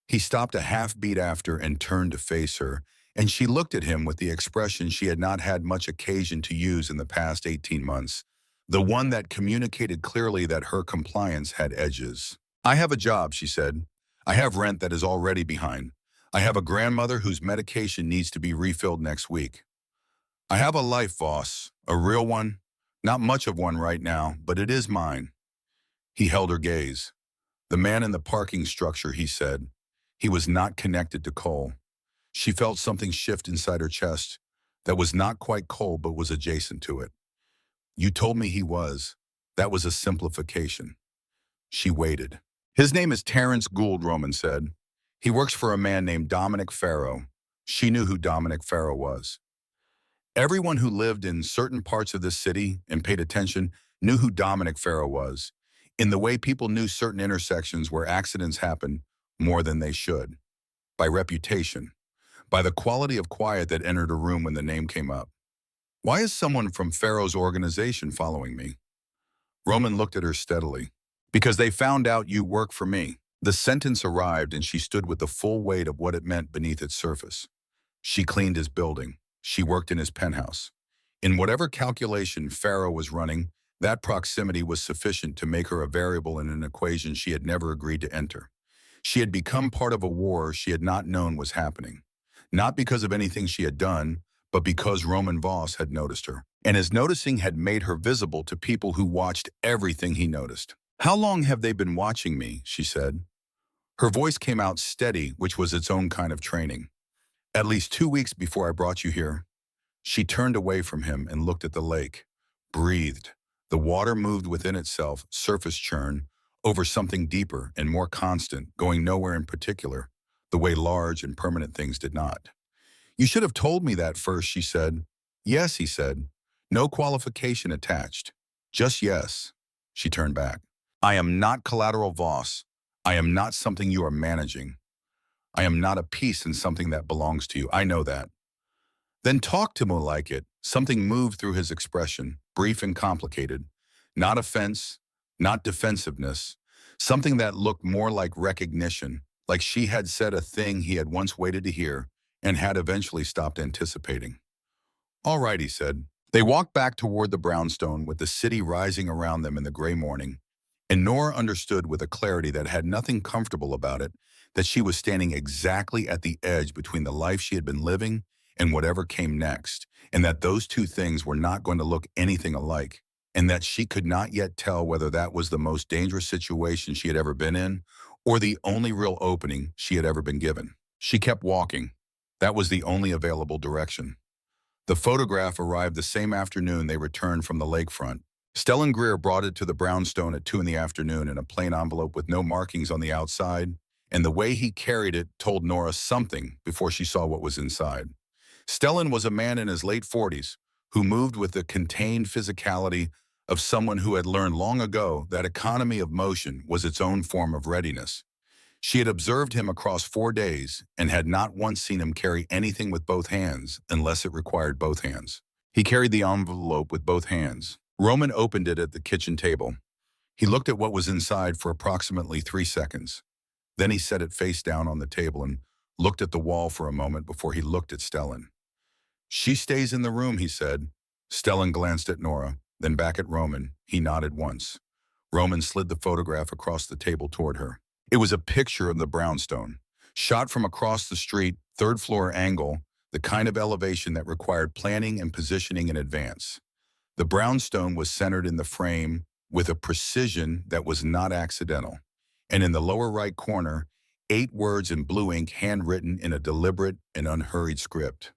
He stopped a half beat after and turned to face her, and she looked at him with the expression she had not had much occasion to use in the past 18 months, the one that communicated clearly that her compliance had edges. I have a job, she said. I have rent that is already behind. I have a grandmother whose medication needs to be refilled next week. I have a life, boss, a real one. Not much of one right now, but it is mine. He held her gaze. The man in the parking structure, he said. He was not connected to Cole. She felt something shift inside her chest that was not quite Cole but was adjacent to it. You told me he was. That was a simplification. She waited. His name is Terrence Gould, Roman said. He works for a man named Dominic Farrow. She knew who Dominic Farrow was. Everyone who lived in certain parts of this city and paid attention knew who Dominic Farrow was, in the way people knew certain intersections where accidents happen more than they should. By reputation. By the quality of quiet that entered a room when the name came up. Why is someone from Farrow's organization following me? Roman looked at her steadily. Because they found out you work for me. The sentence arrived and she stood with the full weight of what it meant beneath its surface. She cleaned his building. She worked in his penthouse. In whatever calculation Farrow was running, that proximity was sufficient to make her a variable in an equation she had never agreed to enter. She had become part of a war she had not known was happening. Not because of anything she had done, but because Roman Voss had noticed her. And his noticing had made her visible to people who watched everything he noticed. How long have they been watching me, she said. Her voice came out steady, which was its own kind of training. At least 2 weeks before I brought you here. She turned away from him and looked at the lake, breathed. The water moved within itself, surface churn, over something deeper and more constant, going nowhere in particular, the way large and permanent things did not. You should have told me that first, she said. Yes, he said. No qualification attached. Just yes. She turned back. I am not collateral Voss. I am not something you are managing. I am not a piece in something that belongs to you. I know that. Then talk to me like it. Something moved through his expression, brief and complicated. Not offense, not defensiveness. Something that looked more like recognition, like she had said a thing he had once waited to hear and had eventually stopped anticipating. All right, he said. They walked back toward the brownstone with the city rising around them in the gray morning, and Nora understood with a clarity that had nothing comfortable about it that she was standing exactly at the edge between the life she had been living and whatever came next, and that those two things were not going to look anything alike, and that she could not yet tell whether that was the most dangerous situation she had ever been in or the only real opening she had ever been given. She kept walking. That was the only available direction. The photograph arrived the same afternoon they returned from the lakefront. Stellan Greer brought it to the brownstone at 2 in the afternoon in a plain envelope with no markings on the outside, and the way he carried it told Nora something before she saw what was inside. Stellan was a man in his late 40s who moved with the contained physicality of someone who had learned long ago that economy of motion was its own form of readiness. She had observed him across 4 days and had not once seen him carry anything with both hands unless it required both hands. He carried the envelope with both hands. Roman opened it at the kitchen table. He looked at what was inside for approximately 3 seconds. Then he set it face down on the table and looked at the wall for a moment before he looked at Stellan. She stays in the room, he said. Stellan glanced at Nora, then back at Roman. He nodded once. Roman slid the photograph across the table toward her. It was a picture of the brownstone, shot from across the street, third floor angle, the kind of elevation that required planning and positioning in advance. The brownstone was centered in the frame with a precision that was not accidental. And in the lower right corner, 8 words in blue ink handwritten in a deliberate and unhurried script.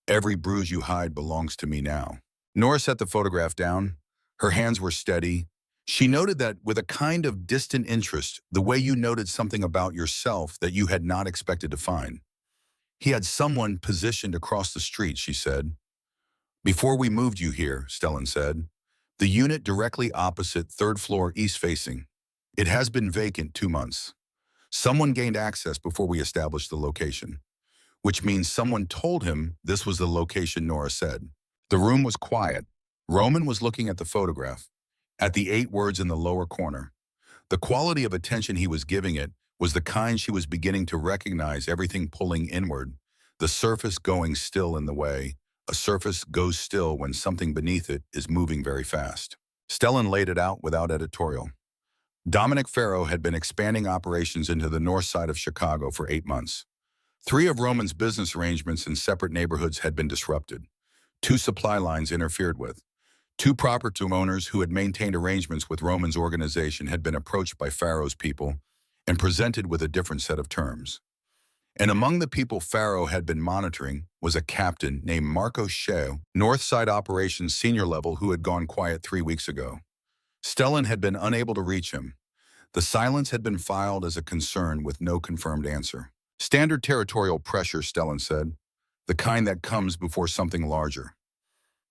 Every bruise you hide belongs to me now. Nora set the photograph down. Her hands were steady. She noted that with a kind of distant interest, the way you noted something about yourself that you had not expected to find. He had someone positioned across the street, she said. Before we moved you here, Stellan said. The unit directly opposite, third floor, east facing. It has been vacant 2 months. Someone gained access before we established the location, which means someone told him this was the location, Nora said. The room was quiet. Roman was looking at the photograph, at the 8 words in the lower corner. The quality of attention he was giving it was the kind she was beginning to recognize, everything pulling inward, the surface going still in the way. A surface goes still when something beneath it is moving very fast. Stellan laid it out without editorial. Dominic Farrow had been expanding operations into the north side of Chicago for 8 months. 3 of Roman's business arrangements in separate neighborhoods had been disrupted. 2 supply lines interfered with. 2 property owners who had maintained arrangements with Roman's organization had been approached by Farrow's people and presented with a different set of terms. And among the people Farrow had been monitoring was a captain named Marco Sheo, Northside Operations senior level, who had gone quiet 3 weeks ago. Stellan had been unable to reach him. The silence had been filed as a concern with no confirmed answer. Standard territorial pressure, Stellan said, the kind that comes before something larger.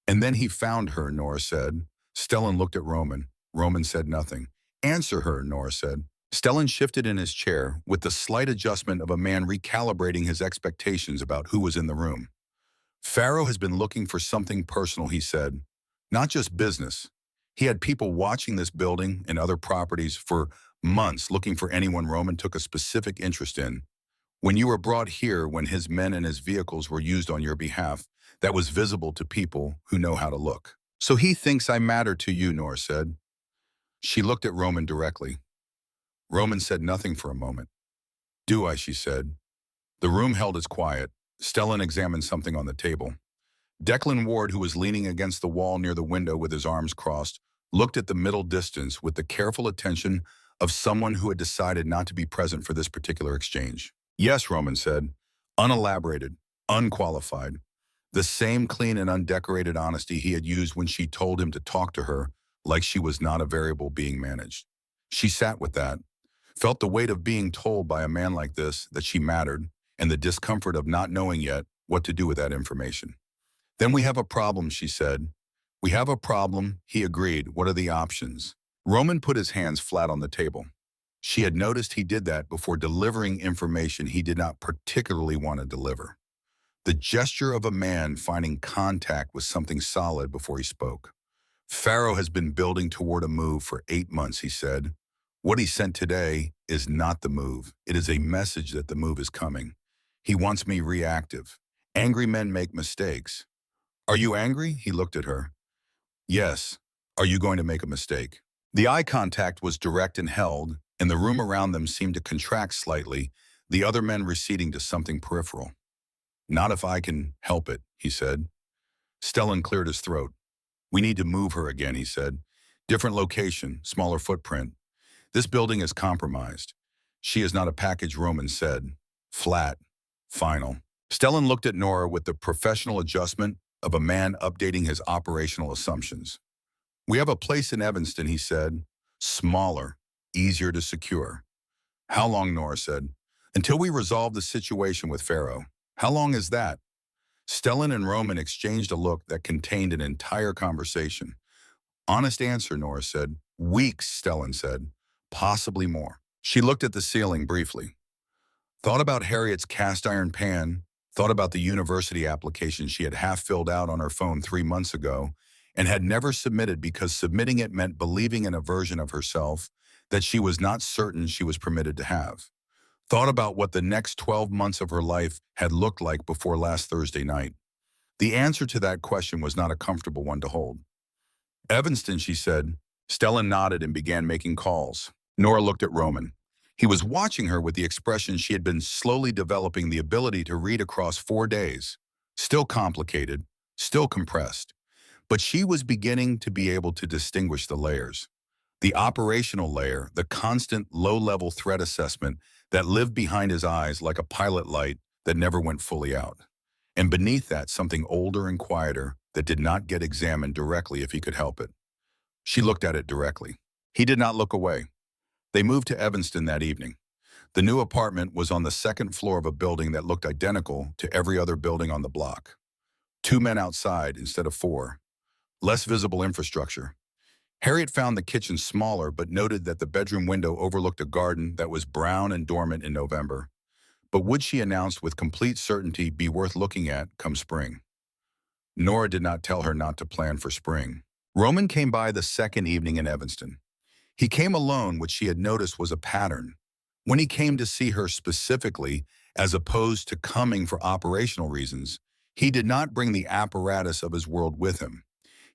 And then he found her, Nora said. Stellan looked at Roman. Roman said nothing. Answer her, Nora said. Stellan shifted in his chair with the slight adjustment of a man recalibrating his expectations about who was in the room. Farrow has been looking for something personal, he said. Not just business. He had people watching this building and other properties for months looking for anyone Roman took a specific interest in. When you were brought here, when his men and his vehicles were used on your behalf, that was visible to people who know how to look. So he thinks I matter to you, Nora said. She looked at Roman directly. Roman said nothing for a moment. Do I, she said. The room held its quiet. Stellan examined something on the table. Declan Ward, who was leaning against the wall near the window with his arms crossed, looked at the middle distance with the careful attention of someone who had decided not to be present for this particular exchange. Yes, Roman said, unelaborated, unqualified. The same clean and undecorated honesty he had used when she told him to talk to her like she was not a variable being managed. She sat with that, felt the weight of being told by a man like this that she mattered, and the discomfort of not knowing yet what to do with that information. Then we have a problem, she said. We have a problem, he agreed. What are the options? Roman put his hands flat on the table. She had noticed he did that before delivering information he did not particularly want to deliver. The gesture of a man finding contact with something solid before he spoke. Farrow has been building toward a move for 8 months, he said. What he sent today is not the move. It is a message that the move is coming. He wants me reactive. Angry men make mistakes. Are you angry? He looked at her. Yes. Are you going to make a mistake? The eye contact was direct and held, and the room around them seemed to contract slightly, the other men receding to something peripheral. Not if I can help it, he said. Stellan cleared his throat. We need to move her again, he said. Different location, smaller footprint. This building is compromised. She is not a package, Roman said. Flat. Final. Stellan looked at Nora with the professional adjustment of a man updating his operational assumptions. We have a place in Evanston, he said. Smaller. Easier to secure. How long, Nora said. Until we resolve the situation with Farrow. How long is that? Stellan and Roman exchanged a look that contained an entire conversation. Honest answer, Nora said. Weeks, Stellan said. Possibly more. She looked at the ceiling briefly. Thought about Harriet's cast iron pan, thought about the university application she had half filled out on her phone 3 months ago and had never submitted because submitting it meant believing in a version of herself that she was not certain she was permitted to have. Thought about what the next 12 months of her life had looked like before last Thursday night. The answer to that question was not a comfortable one to hold. Evanston, she said. Stellan nodded and began making calls. Nora looked at Roman. He was watching her with the expression she had been slowly developing the ability to read across 4 days. Still complicated, still compressed, but she was beginning to be able to distinguish the layers. The operational layer, the constant low-level threat assessment that lived behind his eyes like a pilot light that never went fully out. And beneath that, something older and quieter that did not get examined directly if he could help it. She looked at it directly. He did not look away. They moved to Evanston that evening. The new apartment was on the second floor of a building that looked identical to every other building on the block. 2 men outside instead of 4. Less visible infrastructure. Harriet found the kitchen smaller but noted that the bedroom window overlooked a garden that was brown and dormant in November. But would, she announced with complete certainty, be worth looking at come spring? Nora did not tell her not to plan for spring. Roman came by the second evening in Evanston. He came alone, which she had noticed was a pattern. When he came to see her specifically, as opposed to coming for operational reasons, he did not bring the apparatus of his world with him.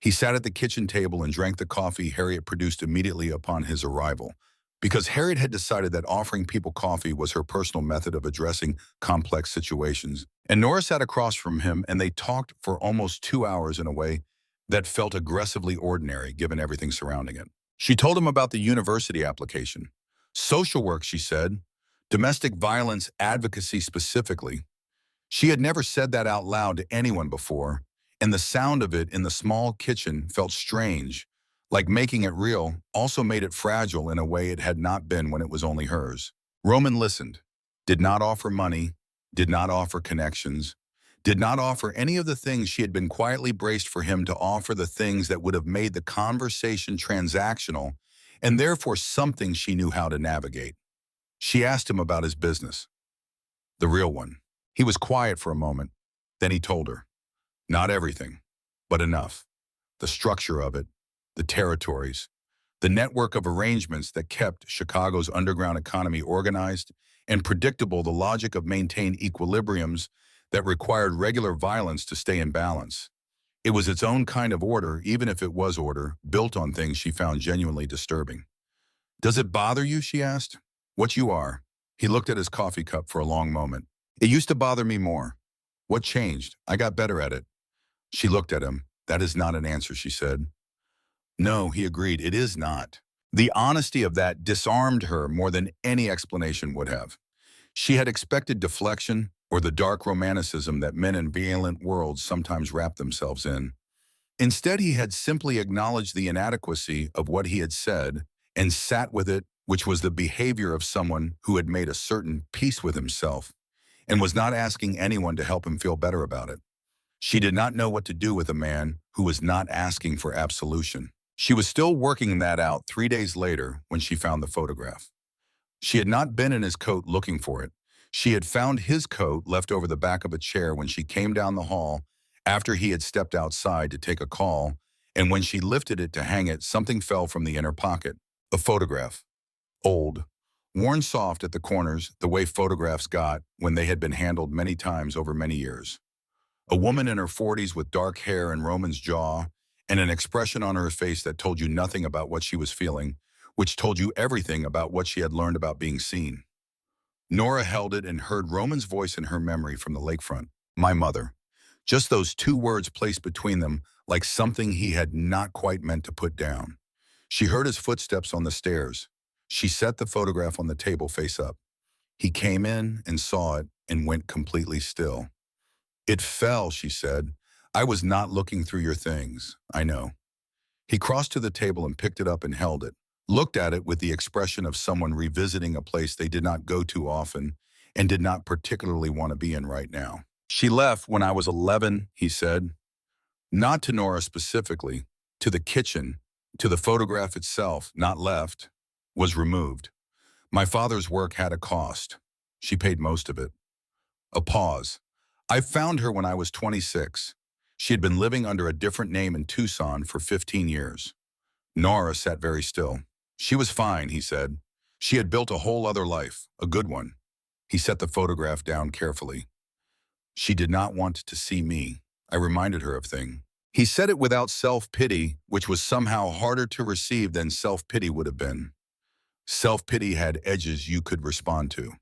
He sat at the kitchen table and drank the coffee Harriet produced immediately upon his arrival, because Harriet had decided that offering people coffee was her personal method of addressing complex situations. And Nora sat across from him, and they talked for almost 2 hours in a way that felt aggressively ordinary given everything surrounding it. She told him about the university application. Social work, she said. Domestic violence advocacy specifically. She had never said that out loud to anyone before, and the sound of it in the small kitchen felt strange, like making it real also made it fragile in a way it had not been when it was only hers. Roman listened, did not offer money, did not offer connections, did not offer any of the things she had been quietly braced for him to offer, the things that would have made the conversation transactional and therefore something she knew how to navigate. She asked him about his business, the real one. He was quiet for a moment. Then he told her. Not everything, but enough. The structure of it, the territories, the network of arrangements that kept Chicago's underground economy organized and predictable, the logic of maintained equilibriums that required regular violence to stay in balance. It was its own kind of order, even if it was order, built on things she found genuinely disturbing. Does it bother you, she asked? What you are? He looked at his coffee cup for a long moment. It used to bother me more. What changed? I got better at it. She looked at him. That is not an answer, she said. No, he agreed, it is not. The honesty of that disarmed her more than any explanation would have. She had expected deflection or the dark romanticism that men in violent worlds sometimes wrap themselves in. Instead, he had simply acknowledged the inadequacy of what he had said and sat with it, which was the behavior of someone who had made a certain peace with himself and was not asking anyone to help him feel better about it. She did not know what to do with a man who was not asking for absolution. She was still working that out 3 days later when she found the photograph. She had not been in his coat looking for it. She had found his coat left over the back of a chair when she came down the hall after he had stepped outside to take a call, and when she lifted it to hang it, something fell from the inner pocket. A photograph. Old. Worn soft at the corners, the way photographs got when they had been handled many times over many years. A woman in her 40s with dark hair and Roman's jaw, and an expression on her face that told you nothing about what she was feeling, which told you everything about what she had learned about being seen. Nora held it and heard Roman's voice in her memory from the lakefront. My mother. Just those 2 words placed between them like something he had not quite meant to put down. She heard his footsteps on the stairs. She set the photograph on the table face up. He came in and saw it and went completely still. It fell, she said. I was not looking through your things. I know. He crossed to the table and picked it up and held it, looked at it with the expression of someone revisiting a place they did not go to often and did not particularly want to be in right now. She left when I was 11, he said. Not to Nora specifically, to the kitchen, to the photograph itself, not left, was removed. My father's work had a cost. She paid most of it. A pause. I found her when I was 26. She had been living under a different name in Tucson for 15 years. Nora sat very still. She was fine, he said. She had built a whole other life, a good one. He set the photograph down carefully. She did not want to see me. I reminded her of things. He said it without self-pity, which was somehow harder to receive than self-pity would have been. Self-pity had edges you could respond to.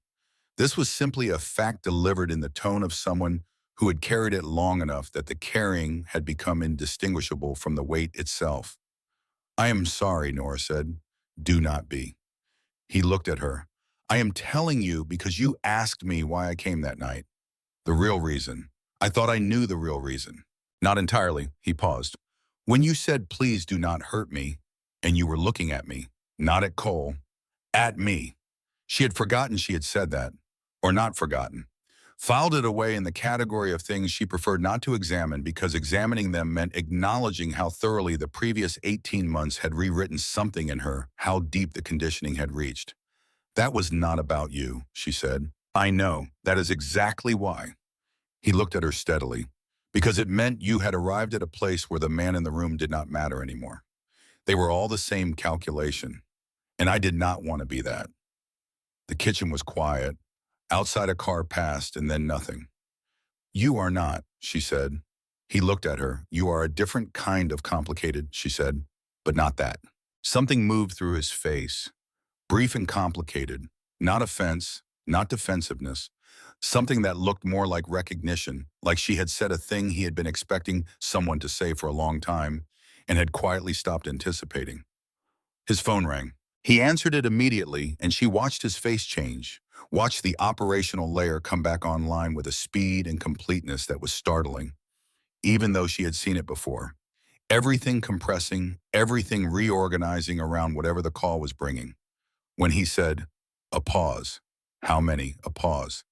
This was simply a fact delivered in the tone of someone who had carried it long enough that the carrying had become indistinguishable from the weight itself. I am sorry, Nora said. Do not be. He looked at her. I am telling you because you asked me why I came that night. The real reason. I thought I knew the real reason. Not entirely, he paused. When you said, please do not hurt me, and you were looking at me, not at Cole, at me. She had forgotten she had said that, or not forgotten. Filed it away in the category of things she preferred not to examine because examining them meant acknowledging how thoroughly the previous 18 months had rewritten something in her, how deep the conditioning had reached. That was not about you, she said. I know. That is exactly why. He looked at her steadily. Because it meant you had arrived at a place where the man in the room did not matter anymore. They were all the same calculation. And I did not want to be that. The kitchen was quiet. Outside a car passed and then nothing. You are not, she said. He looked at her. You are a different kind of complicated, she said, but not that. Something moved through his face. Brief and complicated. Not offense, not defensiveness. Something that looked more like recognition, like she had said a thing he had been expecting someone to say for a long time and had quietly stopped anticipating. His phone rang. He answered it immediately, and she watched his face change, watched the operational layer come back online with a speed and completeness that was startling, even though she had seen it before. Everything compressing, everything reorganizing around whatever the call was bringing. When he said, a pause. How many? A pause.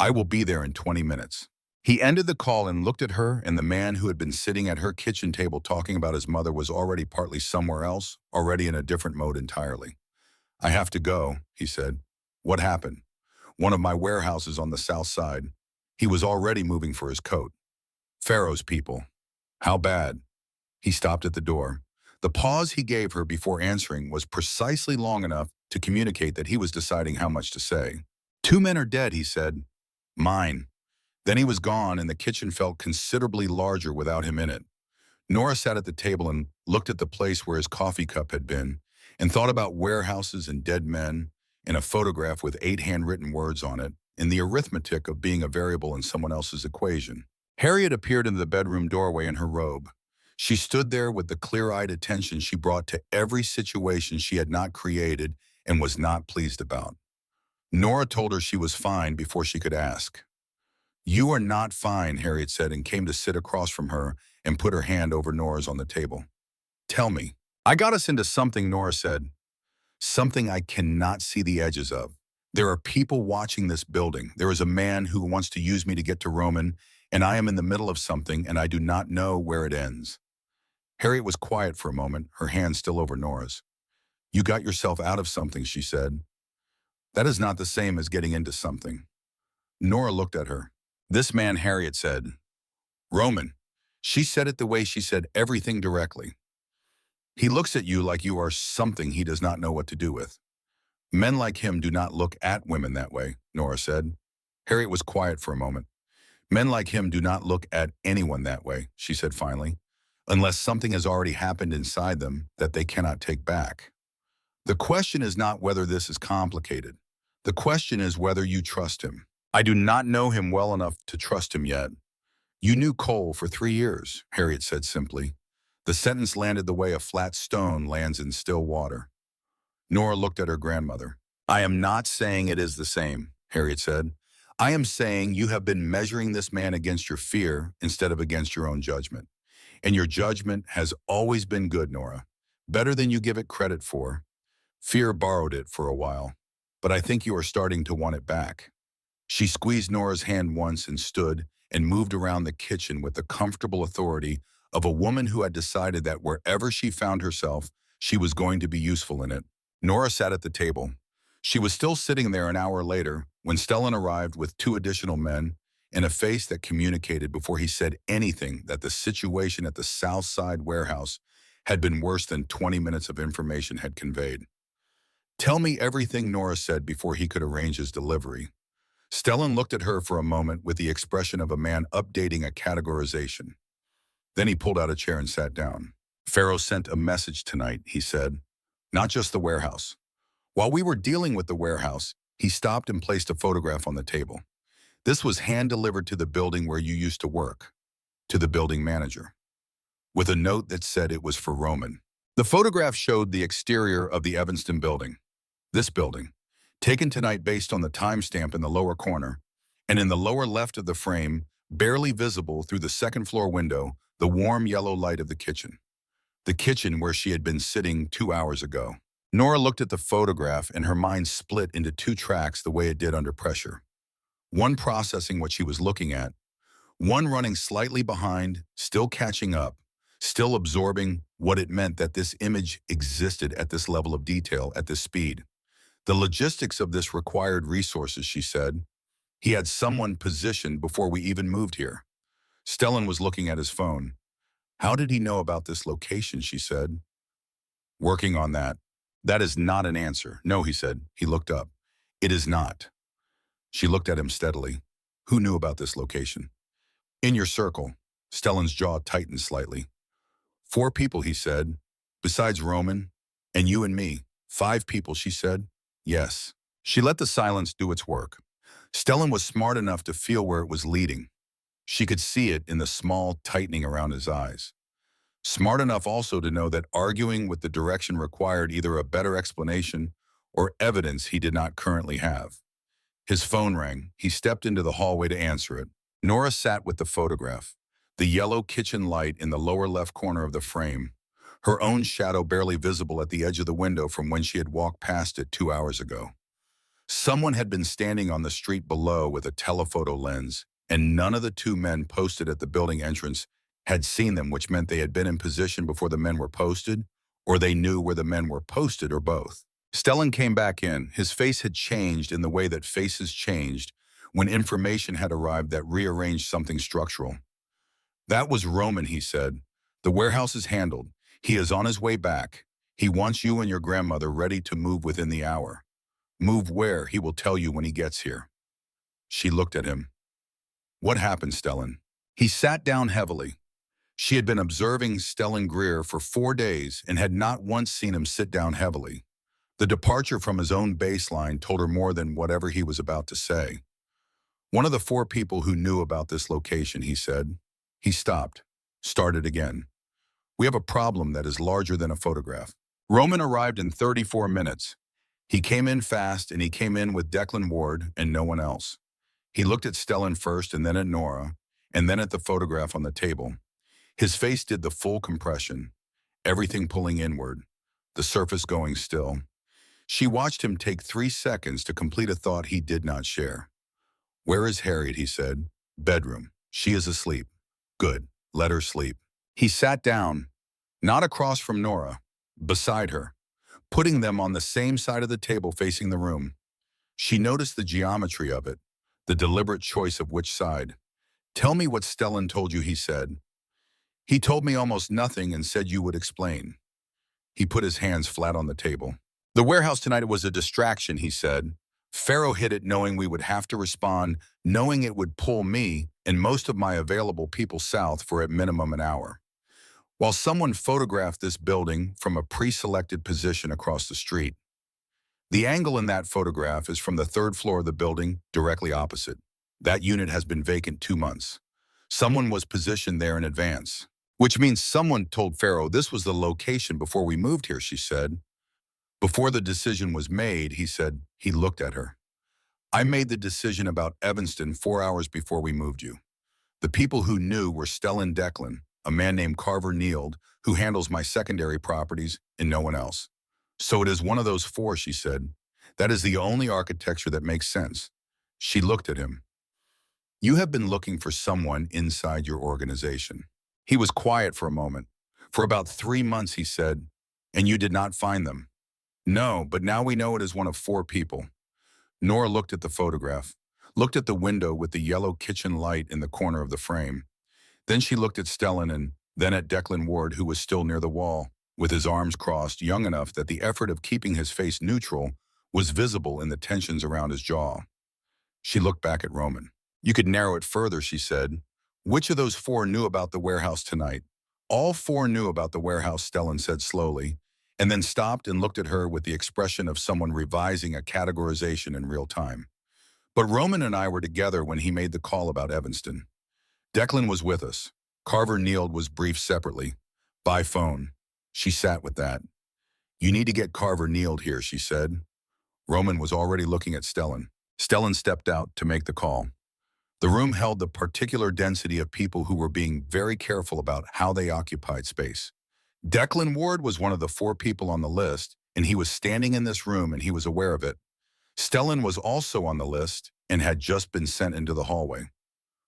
I will be there in 20 minutes. He ended the call and looked at her, and the man who had been sitting at her kitchen table talking about his mother was already partly somewhere else, already in a different mode entirely. I have to go, he said. What happened? One of my warehouses on the south side. He was already moving for his coat. Pharaoh's people. How bad? He stopped at the door. The pause he gave her before answering was precisely long enough to communicate that he was deciding how much to say. 2 men are dead, he said. Mine. Then he was gone, and the kitchen felt considerably larger without him in it. Nora sat at the table and looked at the place where his coffee cup had been, and thought about warehouses and dead men, and a photograph with 8 handwritten words on it, and the arithmetic of being a variable in someone else's equation. Harriet appeared into the bedroom doorway in her robe. She stood there with the clear-eyed attention she brought to every situation she had not created and was not pleased about. Nora told her she was fine before she could ask. You are not fine, Harriet said, and came to sit across from her and put her hand over Nora's on the table. Tell me. I got us into something, Nora said. Something I cannot see the edges of. There are people watching this building. There is a man who wants to use me to get to Roman, and I am in the middle of something, and I do not know where it ends. Harriet was quiet for a moment, her hand still over Nora's. You got yourself out of something, she said. That is not the same as getting into something. Nora looked at her. This man, Harriet said. Roman. She said it the way she said everything directly. He looks at you like you are something he does not know what to do with. Men like him do not look at women that way, Nora said. Harriet was quiet for a moment. Men like him do not look at anyone that way, she said finally, unless something has already happened inside them that they cannot take back. The question is not whether this is complicated. The question is whether you trust him. I do not know him well enough to trust him yet. You knew Cole for 3 years, Harriet said simply. The sentence landed the way a flat stone lands in still water. Nora looked at her grandmother. I am not saying it is the same, Harriet said. I am saying you have been measuring this man against your fear instead of against your own judgment. And your judgment has always been good, Nora. Better than you give it credit for. Fear borrowed it for a while, but I think you are starting to want it back. She squeezed Nora's hand once and stood and moved around the kitchen with the comfortable authority of a woman who had decided that wherever she found herself, she was going to be useful in it. Nora sat at the table. She was still sitting there an hour later when Stellan arrived with 2 additional men and a face that communicated before he said anything that the situation at the South Side warehouse had been worse than 20 minutes of information had conveyed. Tell me everything, Nora said before he could arrange his delivery. Stellan looked at her for a moment with the expression of a man updating a categorization. Then he pulled out a chair and sat down. Pharaoh sent a message tonight, he said. Not just the warehouse. While we were dealing with the warehouse, he stopped and placed a photograph on the table. This was hand-delivered to the building where you used to work, to the building manager, with a note that said it was for Roman. The photograph showed the exterior of the Evanston building, this building, taken tonight based on the timestamp in the lower corner, and in the lower left of the frame, barely visible through the second-floor window, the warm yellow light of the kitchen where she had been sitting 2 hours ago. Nora looked at the photograph and her mind split into two tracks the way it did under pressure. One processing what she was looking at, one running slightly behind, still catching up, still absorbing what it meant that this image existed at this level of detail, at this speed. The logistics of this required resources, she said. He had someone positioned before we even moved here. Stellan was looking at his phone. How did he know about this location, she said. Working on that. That is not an answer. No, he said. He looked up. It is not. She looked at him steadily. Who knew about this location? In your circle. Stellan's jaw tightened slightly. 4 people, he said. Besides Roman, and you and me. 5 people, she said. Yes. She let the silence do its work. Stellan was smart enough to feel where it was leading. She could see it in the small tightening around his eyes. Smart enough also to know that arguing with the direction required either a better explanation or evidence he did not currently have. His phone rang. He stepped into the hallway to answer it. Nora sat with the photograph, the yellow kitchen light in the lower left corner of the frame, her own shadow barely visible at the edge of the window from when she had walked past it 2 hours ago. Someone had been standing on the street below with a telephoto lens, and none of the 2 men posted at the building entrance had seen them, which meant they had been in position before the men were posted, or they knew where the men were posted, or both. Stellan came back in. His face had changed in the way that faces changed when information had arrived that rearranged something structural. That was Roman, he said. The warehouse is handled. He is on his way back. He wants you and your grandmother ready to move within the hour. Move where, he will tell you when he gets here. She looked at him. What happened, Stellan? He sat down heavily. She had been observing Stellan Greer for 4 days and had not once seen him sit down heavily. The departure from his own baseline told her more than whatever he was about to say. One of the 4 people who knew about this location, he said. He stopped, started again. We have a problem that is larger than a photograph. Roman arrived in 34 minutes. He came in fast, and he came in with Declan Ward and no one else. He looked at Stellan first and then at Nora, and then at the photograph on the table. His face did the full compression, everything pulling inward, the surface going still. She watched him take 3 seconds to complete a thought he did not share. Where is Harriet, he said. Bedroom. She is asleep. Good. Let her sleep. He sat down, not across from Nora, beside her, putting them on the same side of the table facing the room. She noticed the geometry of it, the deliberate choice of which side. Tell me what Stellan told you, he said. He told me almost nothing and said you would explain. He put his hands flat on the table. The warehouse tonight was a distraction, he said. Pharaoh hit it knowing we would have to respond, knowing it would pull me and most of my available people south for at minimum an hour. While someone photographed this building from a pre-selected position across the street. The angle in that photograph is from the 3rd floor of the building, directly opposite. That unit has been vacant 2 months. Someone was positioned there in advance, which means someone told Pharaoh this was the location before we moved here, she said. Before the decision was made, he said, he looked at her. I made the decision about Evanston 4 hours before we moved you. The people who knew were Stellan Declan, a man named Carver Neild, who handles my secondary properties, and no one else. So it is one of those 4, she said. That is the only architecture that makes sense. She looked at him. You have been looking for someone inside your organization. He was quiet for a moment. For about 3 months, he said, and you did not find them. No, but now we know it is one of 4 people. Nora looked at the photograph, looked at the window with the yellow kitchen light in the corner of the frame. Then she looked at Stellan and then at Declan Ward, who was still near the wall, with his arms crossed, young enough that the effort of keeping his face neutral was visible in the tensions around his jaw. She looked back at Roman. You could narrow it further, she said. Which of those 4 knew about the warehouse tonight? All 4 knew about the warehouse, Stellan said slowly, and then stopped and looked at her with the expression of someone revising a categorization in real time. But Roman and I were together when he made the call about Evanston. Declan was with us. Carver Neild was briefed separately. By phone. She sat with that. You need to get Carver Neild here, she said. Roman was already looking at Stellan. Stellan stepped out to make the call. The room held the particular density of people who were being very careful about how they occupied space. Declan Ward was one of the 4 people on the list, and he was standing in this room and he was aware of it. Stellan was also on the list and had just been sent into the hallway.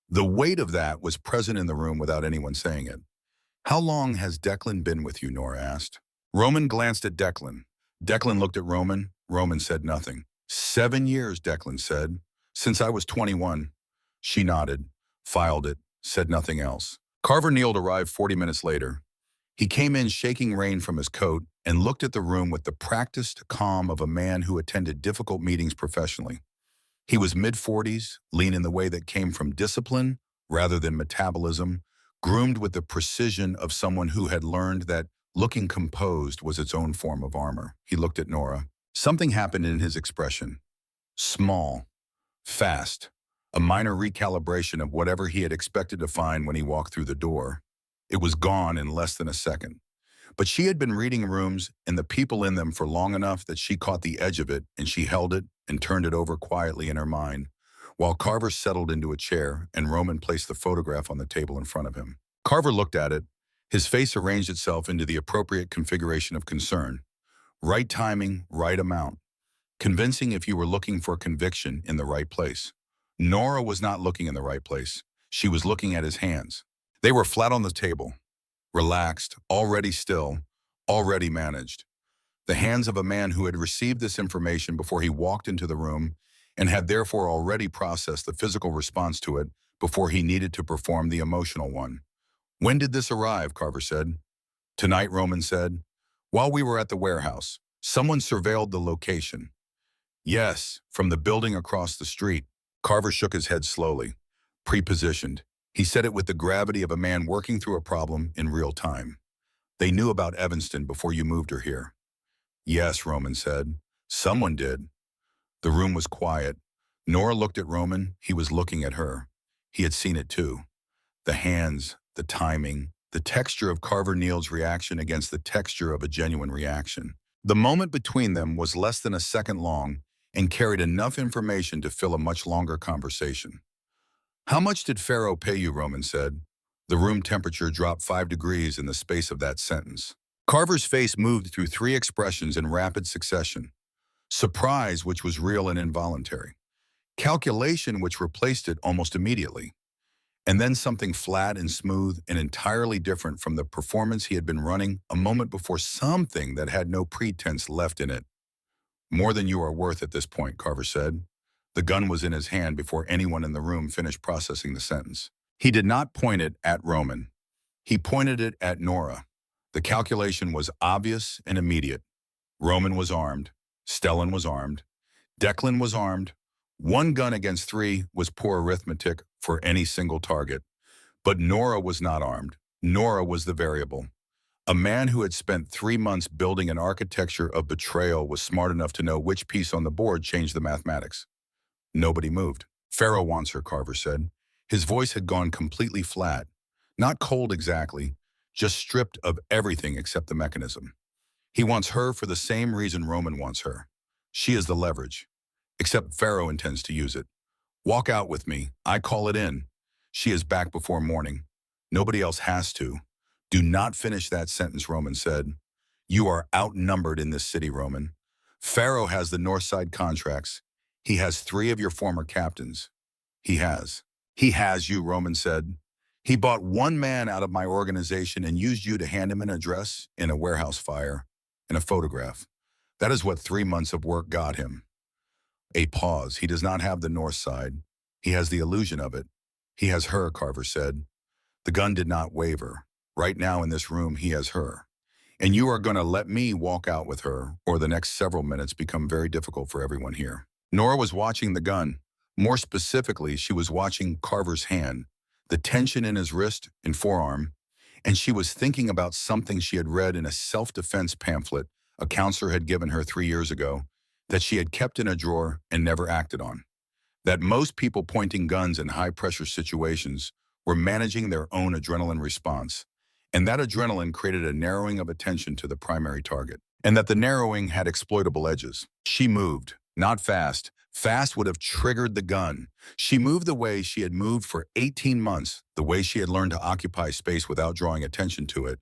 The weight of that was present in the room without anyone saying it. How long has Declan been with you, Nora asked. Roman glanced at Declan. Declan looked at Roman. Roman said nothing. 7 years, Declan said. Since I was 21. She nodded, filed it, said nothing else. Carver Neild arrived 40 minutes later. He came in shaking rain from his coat and looked at the room with the practiced calm of a man who attended difficult meetings professionally. He was mid-40s, lean in the way that came from discipline rather than metabolism, groomed with the precision of someone who had learned that looking composed was its own form of armor. He looked at Nora. Something happened in his expression. Small, fast, a minor recalibration of whatever he had expected to find when he walked through the door. It was gone in less than a second. But she had been reading rooms and the people in them for long enough that she caught the edge of it and she held it and turned it over quietly in her mind, while Carver settled into a chair and Roman placed the photograph on the table in front of him. Carver looked at it. His face arranged itself into the appropriate configuration of concern. Right timing, right amount. Convincing if you were looking for conviction in the right place. Nora was not looking in the right place. She was looking at his hands. They were flat on the table, relaxed, already still, already managed. The hands of a man who had received this information before he walked into the room and had therefore already processed the physical response to it before he needed to perform the emotional one. When did this arrive? Carver said. Tonight, Roman said. While we were at the warehouse, someone surveilled the location. Yes, from the building across the street. Carver shook his head slowly. Prepositioned. He said it with the gravity of a man working through a problem in real time. They knew about Evanston before you moved her here. Yes, Roman said. Someone did. The room was quiet. Nora looked at Roman. He was looking at her. He had seen it too. The hands, the timing, the texture of Carver Neild's reaction against the texture of a genuine reaction. The moment between them was less than a second long and carried enough information to fill a much longer conversation. How much did Pharaoh pay you? Roman said. The room temperature dropped 5 degrees in the space of that sentence. Carver's face moved through 3 expressions in rapid succession. Surprise, which was real and involuntary. Calculation, which replaced it almost immediately. And then something flat and smooth and entirely different from the performance he had been running a moment before, something that had no pretense left in it. More than you are worth at this point, Carver said. The gun was in his hand before anyone in the room finished processing the sentence. He did not point it at Roman. He pointed it at Nora. The calculation was obvious and immediate. Roman was armed. Stellan was armed. Declan was armed. 1 gun against 3 was poor arithmetic for any single target. But Nora was not armed. Nora was the variable. A man who had spent 3 months building an architecture of betrayal was smart enough to know which piece on the board changed the mathematics. Nobody moved. Pharaoh wants her, Carver said. His voice had gone completely flat. Not cold exactly, just stripped of everything except the mechanism. He wants her for the same reason Roman wants her. She is the leverage. Except Pharaoh intends to use it. Walk out with me. I call it in. She is back before morning. Nobody else has to. Do not finish that sentence, Roman said. You are outnumbered in this city, Roman. Pharaoh has the North Side contracts. He has 3 of your former captains. He has. He has you, Roman said. He bought 1 man out of my organization and used you to hand him an address in a warehouse fire and a photograph. That is what 3 months of work got him. A pause. He does not have the North Side. He has the illusion of it. He has her, Carver said. The gun did not waver. Right now in this room, he has her. And you are going to let me walk out with her, or the next several minutes become very difficult for everyone here. Nora was watching the gun. More specifically, she was watching Carver's hand, the tension in his wrist and forearm, and she was thinking about something she had read in a self-defense pamphlet a counselor had given her 3 years ago, that she had kept in a drawer and never acted on. That most people pointing guns in high-pressure situations were managing their own adrenaline response, and that adrenaline created a narrowing of attention to the primary target, and that the narrowing had exploitable edges. She moved, not fast. Fast would have triggered the gun. She moved the way she had moved for 18 months, the way she had learned to occupy space without drawing attention to it,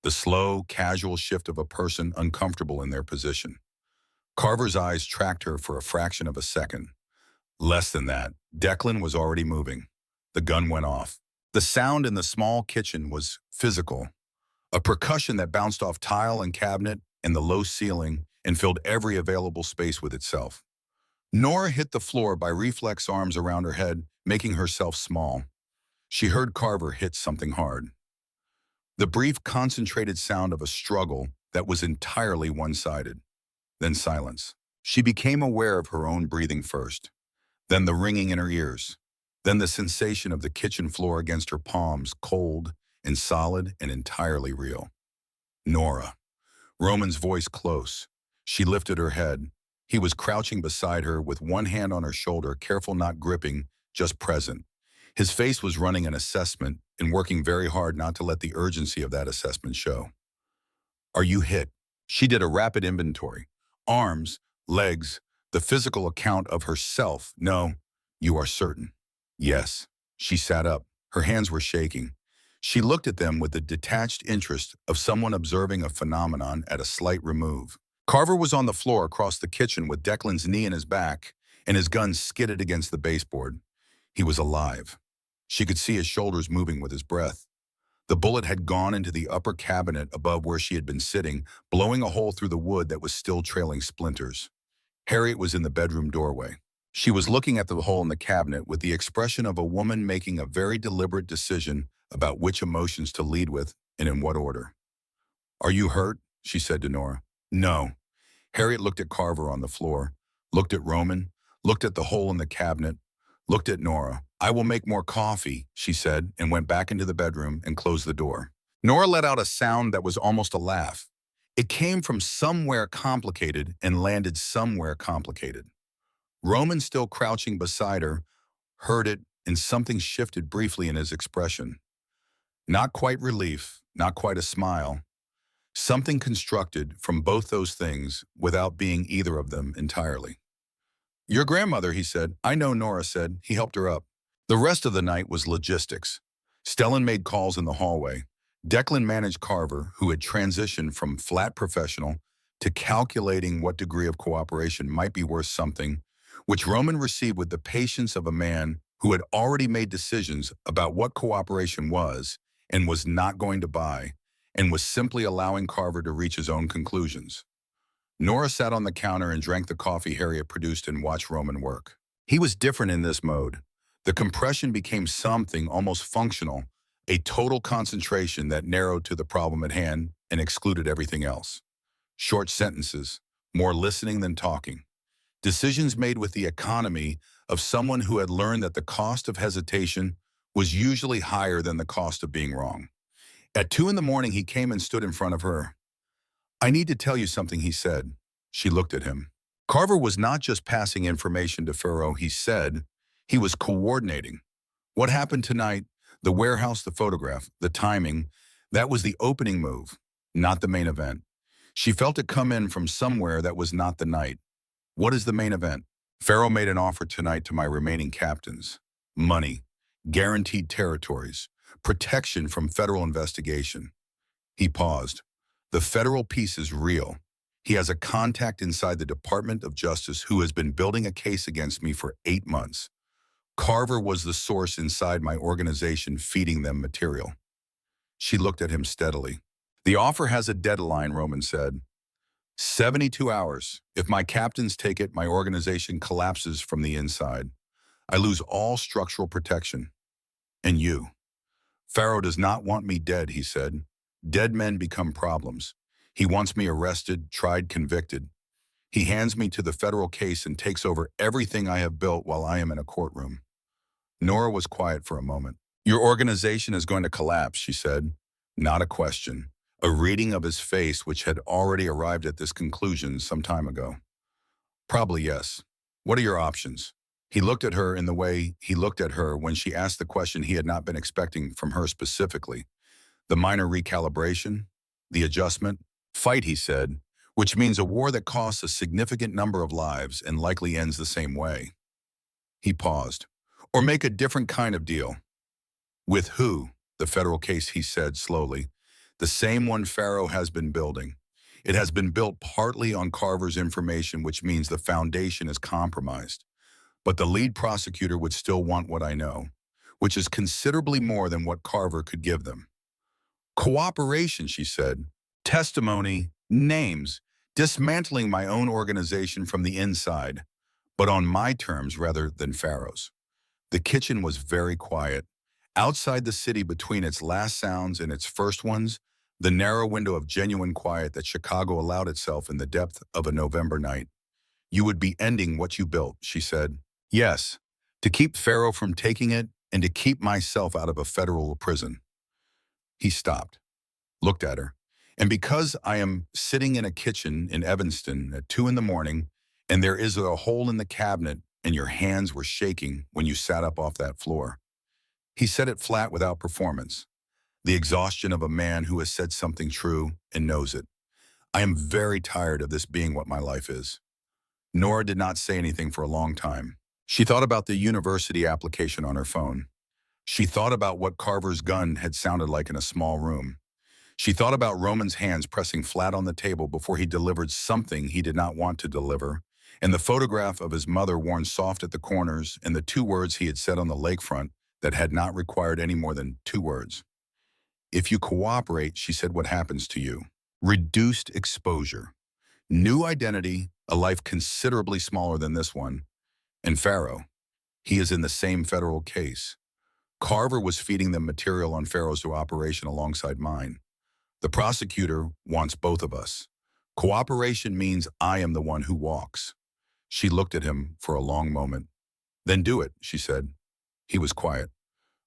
the slow, casual shift of a person uncomfortable in their position. Carver's eyes tracked her for a fraction of a second. Less than that, Declan was already moving. The gun went off. The sound in the small kitchen was physical, a percussion that bounced off tile and cabinet and the low ceiling and filled every available space with itself. Nora hit the floor by reflex, arms around her head, making herself small. She heard Carver hit something hard. The brief, concentrated sound of a struggle that was entirely one-sided. Then silence. She became aware of her own breathing first, then the ringing in her ears, then the sensation of the kitchen floor against her palms, cold and solid and entirely real. Nora. Roman's voice close. She lifted her head. He was crouching beside her with one hand on her shoulder, careful, not gripping, just present. His face was running an assessment and working very hard not to let the urgency of that assessment show. Are you hit? She did a rapid inventory. Arms, legs, the physical account of herself. No, you are certain. Yes. She sat up. Her hands were shaking. She looked at them with the detached interest of someone observing a phenomenon at a slight remove. Carver was on the floor across the kitchen with Declan's knee in his back, and his gun skidded against the baseboard. He was alive. She could see his shoulders moving with his breath. The bullet had gone into the upper cabinet above where she had been sitting, blowing a hole through the wood that was still trailing splinters. Harriet was in the bedroom doorway. She was looking at the hole in the cabinet with the expression of a woman making a very deliberate decision about which emotions to lead with and in what order. Are you hurt? She said to Nora. No. Harriet looked at Carver on the floor, looked at Roman, looked at the hole in the cabinet, looked at Nora. I will make more coffee, she said, and went back into the bedroom and closed the door. Nora let out a sound that was almost a laugh. It came from somewhere complicated and landed somewhere complicated. Roman, still crouching beside her, heard it, and something shifted briefly in his expression. Not quite relief, not quite a smile. Something constructed from both those things without being either of them entirely. Your grandmother, he said. I know, Nora said. He helped her up. The rest of the night was logistics. Stellan made calls in the hallway. Declan managed Carver, who had transitioned from flat professional to calculating what degree of cooperation might be worth something, which Roman received with the patience of a man who had already made decisions about what cooperation was and was not going to buy, and was simply allowing Carver to reach his own conclusions. Nora sat on the counter and drank the coffee Harriet produced and watched Roman work. He was different in this mode. The compression became something almost functional, a total concentration that narrowed to the problem at hand and excluded everything else. Short sentences, more listening than talking. Decisions made with the economy of someone who had learned that the cost of hesitation was usually higher than the cost of being wrong. At 2 a.m, he came and stood in front of her. I need to tell you something, he said. She looked at him. Carver was not just passing information to Pharaoh, he said. He was coordinating. What happened tonight, the warehouse, the photograph, the timing, that was the opening move, not the main event. She felt it come in from somewhere that was not the night. What is the main event? Pharaoh made an offer tonight to my remaining captains. Money, guaranteed territories, protection from federal investigation. He paused. The federal piece is real. He has a contact inside the Department of Justice who has been building a case against me for 8 months. Carver was the source inside my organization feeding them material. She looked at him steadily. The offer has a deadline, Roman said. 72 hours. If my captains take it, my organization collapses from the inside. I lose all structural protection. And you. Pharaoh does not want me dead, he said. Dead men become problems. He wants me arrested, tried, convicted. He hands me to the federal case and takes over everything I have built while I am in a courtroom. Nora was quiet for a moment. Your organization is going to collapse, she said. Not a question. a reading of his face which had already arrived at this conclusion some time ago. Probably yes. What are your options? He looked at her in the way he looked at her when she asked the question he had not been expecting from her specifically. The minor recalibration, the adjustment, fight, he said, which means a war that costs a significant number of lives and likely ends the same way. He paused. Or make a different kind of deal. With who? The federal case, he said slowly. The same one Pharaoh has been building. It has been built partly on Carver's information, which means the foundation is compromised. But the lead prosecutor would still want what I know, which is considerably more than what Carver could give them. Cooperation, she said. Testimony, names, dismantling my own organization from the inside, but on my terms rather than Pharaoh's. The kitchen was very quiet. Outside the city, between its last sounds and its first ones, the narrow window of genuine quiet that Chicago allowed itself in the depth of a November night. You would be ending what you built, she said. Yes, to keep Pharaoh from taking it and to keep myself out of a federal prison. He stopped, looked at her. And because I am sitting in a kitchen in Evanston at 2 in the morning, and there is a hole in the cabinet and your hands were shaking when you sat up off that floor. He said it flat without performance. The exhaustion of a man who has said something true and knows it. I am very tired of this being what my life is. Nora did not say anything for a long time. She thought about the university application on her phone. She thought about what Carver's gun had sounded like in a small room. She thought about Roman's hands pressing flat on the table before he delivered something he did not want to deliver, and the photograph of his mother worn soft at the corners, and the 2 words he had said on the lakefront that had not required any more than 2 words. If you cooperate, she said, what happens to you? Reduced exposure. New identity, a life considerably smaller than this one. And Pharaoh, he is in the same federal case. Carver was feeding them material on Pharaoh's operation alongside mine. The prosecutor wants both of us. Cooperation means I am the one who walks. She looked at him for a long moment. Then do it, she said. He was quiet.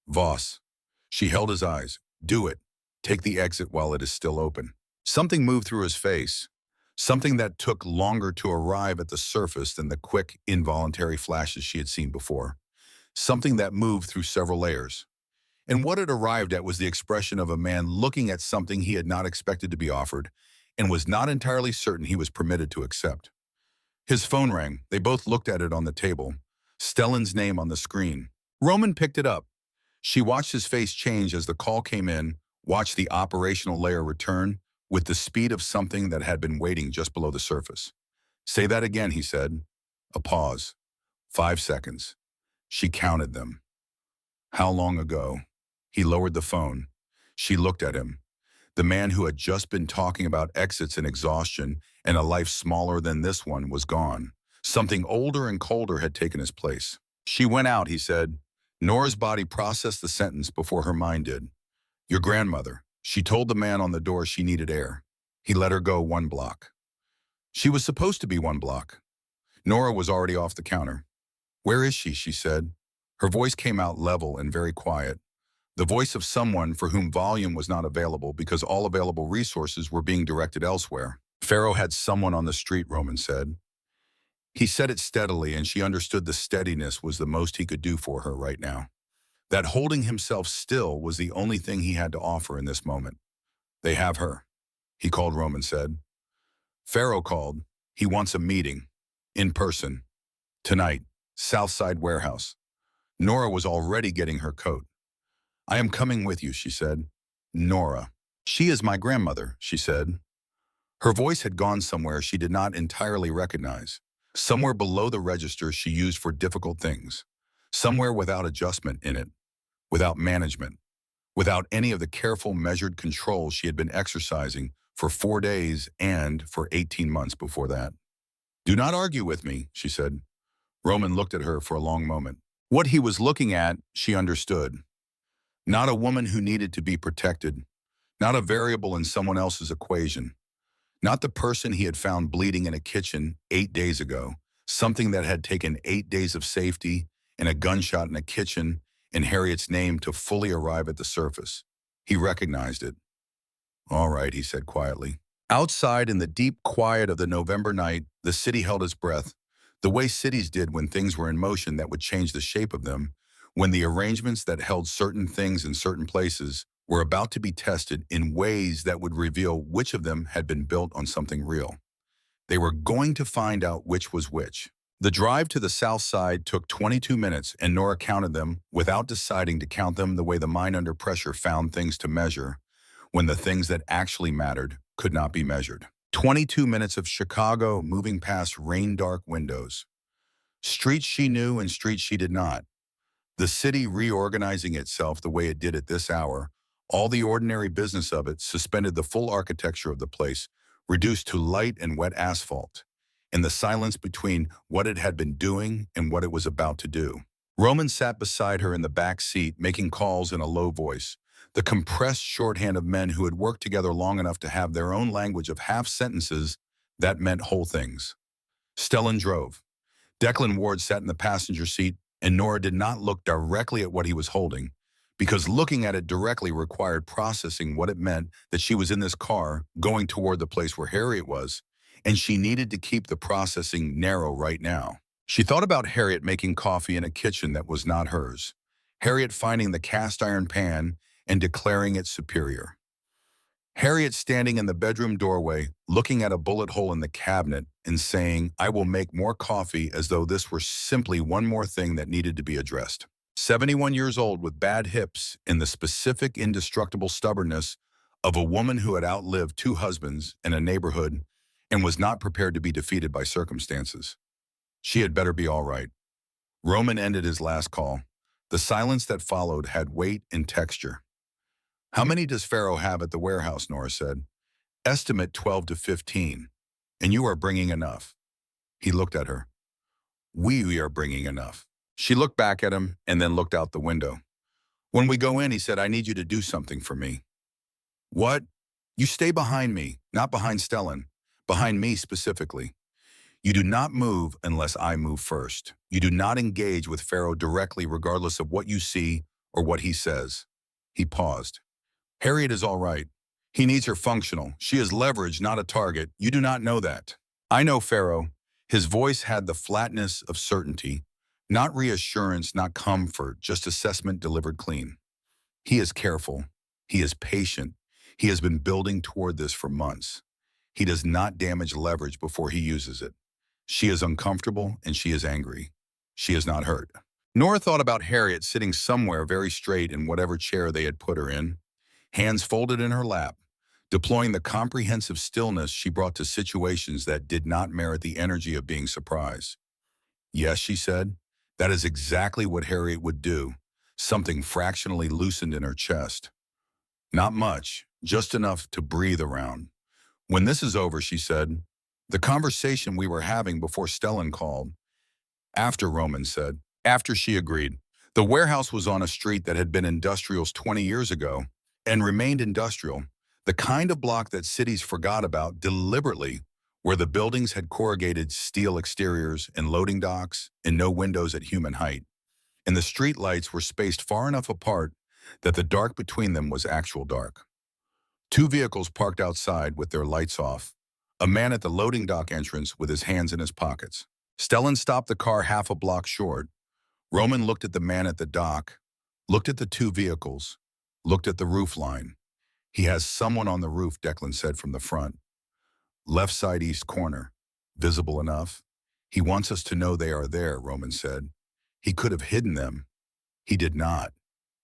Voss. She held his eyes. Do it. Take the exit while it is still open. Something moved through his face. Something that took longer to arrive at the surface than the quick, involuntary flashes she had seen before. Something that moved through several layers. And what it arrived at was the expression of a man looking at something he had not expected to be offered and was not entirely certain he was permitted to accept. His phone rang. They both looked at it on the table. Stellan's name on the screen. Roman picked it up. She watched his face change as the call came in, watched the operational layer return with the speed of something that had been waiting just below the surface. Say that again, he said. A pause. 5 seconds. She counted them. How long ago? He lowered the phone. She looked at him. The man who had just been talking about exits and exhaustion and a life smaller than this one was gone. Something older and colder had taken his place. She went out, he said. Nora's body processed the sentence before her mind did. Your grandmother. She told the man on the door she needed air. He let her go 1 block. She was supposed to be 1 block. Nora was already off the counter. Where is she? She said. Her voice came out level and very quiet. The voice of someone for whom volume was not available because all available resources were being directed elsewhere. Pharaoh had someone on the street, Roman said. He said it steadily, and she understood the steadiness was the most he could do for her right now. That holding himself still was the only thing he had to offer in this moment. They have her, he called, Roman said. Pharaoh called. He wants a meeting. In person. Tonight. Southside Warehouse. Nora was already getting her coat. I am coming with you, she said. Nora. She is my grandmother, she said. Her voice had gone somewhere she did not entirely recognize. Somewhere below the register she used for difficult things. Somewhere without adjustment in it. Without management. Without any of the careful, measured control she had been exercising for 4 days and for 18 months before that. Do not argue with me, she said. Roman looked at her for a long moment. What he was looking at, she understood. Not a woman who needed to be protected. Not a variable in someone else's equation. Not the person he had found bleeding in a kitchen 8 days ago. Something that had taken 8 days of safety and a gunshot in a kitchen and Harriet's name to fully arrive at the surface. He recognized it. All right, he said quietly. Outside in the deep quiet of the November night, the city held its breath, the way cities did when things were in motion that would change the shape of them, when the arrangements that held certain things in certain places were about to be tested in ways that would reveal which of them had been built on something real. They were going to find out which was which. The drive to the south side took 22 minutes, and Nora counted them without deciding to count them the way the mind under pressure found things to measure when the things that actually mattered could not be measured. 22 minutes of Chicago moving past rain-dark windows. Streets she knew and streets she did not. The city reorganizing itself the way it did at this hour, all the ordinary business of it suspended the full architecture of the place, reduced to light and wet asphalt, in the silence between what it had been doing and what it was about to do. Roman sat beside her in the back seat, making calls in a low voice, the compressed shorthand of men who had worked together long enough to have their own language of half sentences that meant whole things. Stellan drove. Declan Ward sat in the passenger seat, and Nora did not look directly at what he was holding, because looking at it directly required processing what it meant that she was in this car going toward the place where Harriet was, and she needed to keep the processing narrow right now. She thought about Harriet making coffee in a kitchen that was not hers, Harriet finding the cast iron pan and declaring it superior. Harriet standing in the bedroom doorway, looking at a bullet hole in the cabinet and saying, "I will make more coffee," as though this were simply one more thing that needed to be addressed. 71 years old with bad hips and the specific indestructible stubbornness of a woman who had outlived 2 husbands and a neighborhood and was not prepared to be defeated by circumstances. She had better be all right. Roman ended his last call. The silence that followed had weight and texture. "How many does Pharaoh have at the warehouse?" Nora said. "Estimate 12 to 15. And you are bringing enough." He looked at her. "We are bringing enough." She looked back at him and then looked out the window. "When we go in," he said, "I need you to do something for me." "What?" "You stay behind me, not behind Stellan. Behind me specifically. You do not move unless I move first. You do not engage with Pharaoh directly regardless of what you see or what he says." He paused. "Harriet is all right. He needs her functional. She is leverage, not a target. You do not know that." "I know Pharaoh." His voice had the flatness of certainty, not reassurance, not comfort, just assessment delivered clean. "He is careful. He is patient. He has been building toward this for months. He does not damage leverage before he uses it. She is uncomfortable and she is angry. She is not hurt." Nora thought about Harriet sitting somewhere very straight in whatever chair they had put her in, hands folded in her lap, deploying the comprehensive stillness she brought to situations that did not merit the energy of being surprised. "Yes," she said, "that is exactly what Harriet would do." Something fractionally loosened in her chest. Not much, just enough to breathe around. "When this is over," she said, "the conversation we were having before Stellan called." "After," Roman said. "After," she agreed. The warehouse was on a street that had been industrial's 20 years ago and remained industrial, the kind of block that cities forgot about deliberately, where the buildings had corrugated steel exteriors and loading docks and no windows at human height, and the street lights were spaced far enough apart that the dark between them was actual dark. 2 vehicles parked outside with their lights off, a man at the loading dock entrance with his hands in his pockets. Stellan stopped the car half a block short. Roman looked at the man at the dock, looked at the 2 vehicles, looked at the roof line. "He has someone on the roof," Declan said from the front. "Left side east corner. Visible enough. He wants us to know they are there," Roman said. "He could have hidden them. He did not.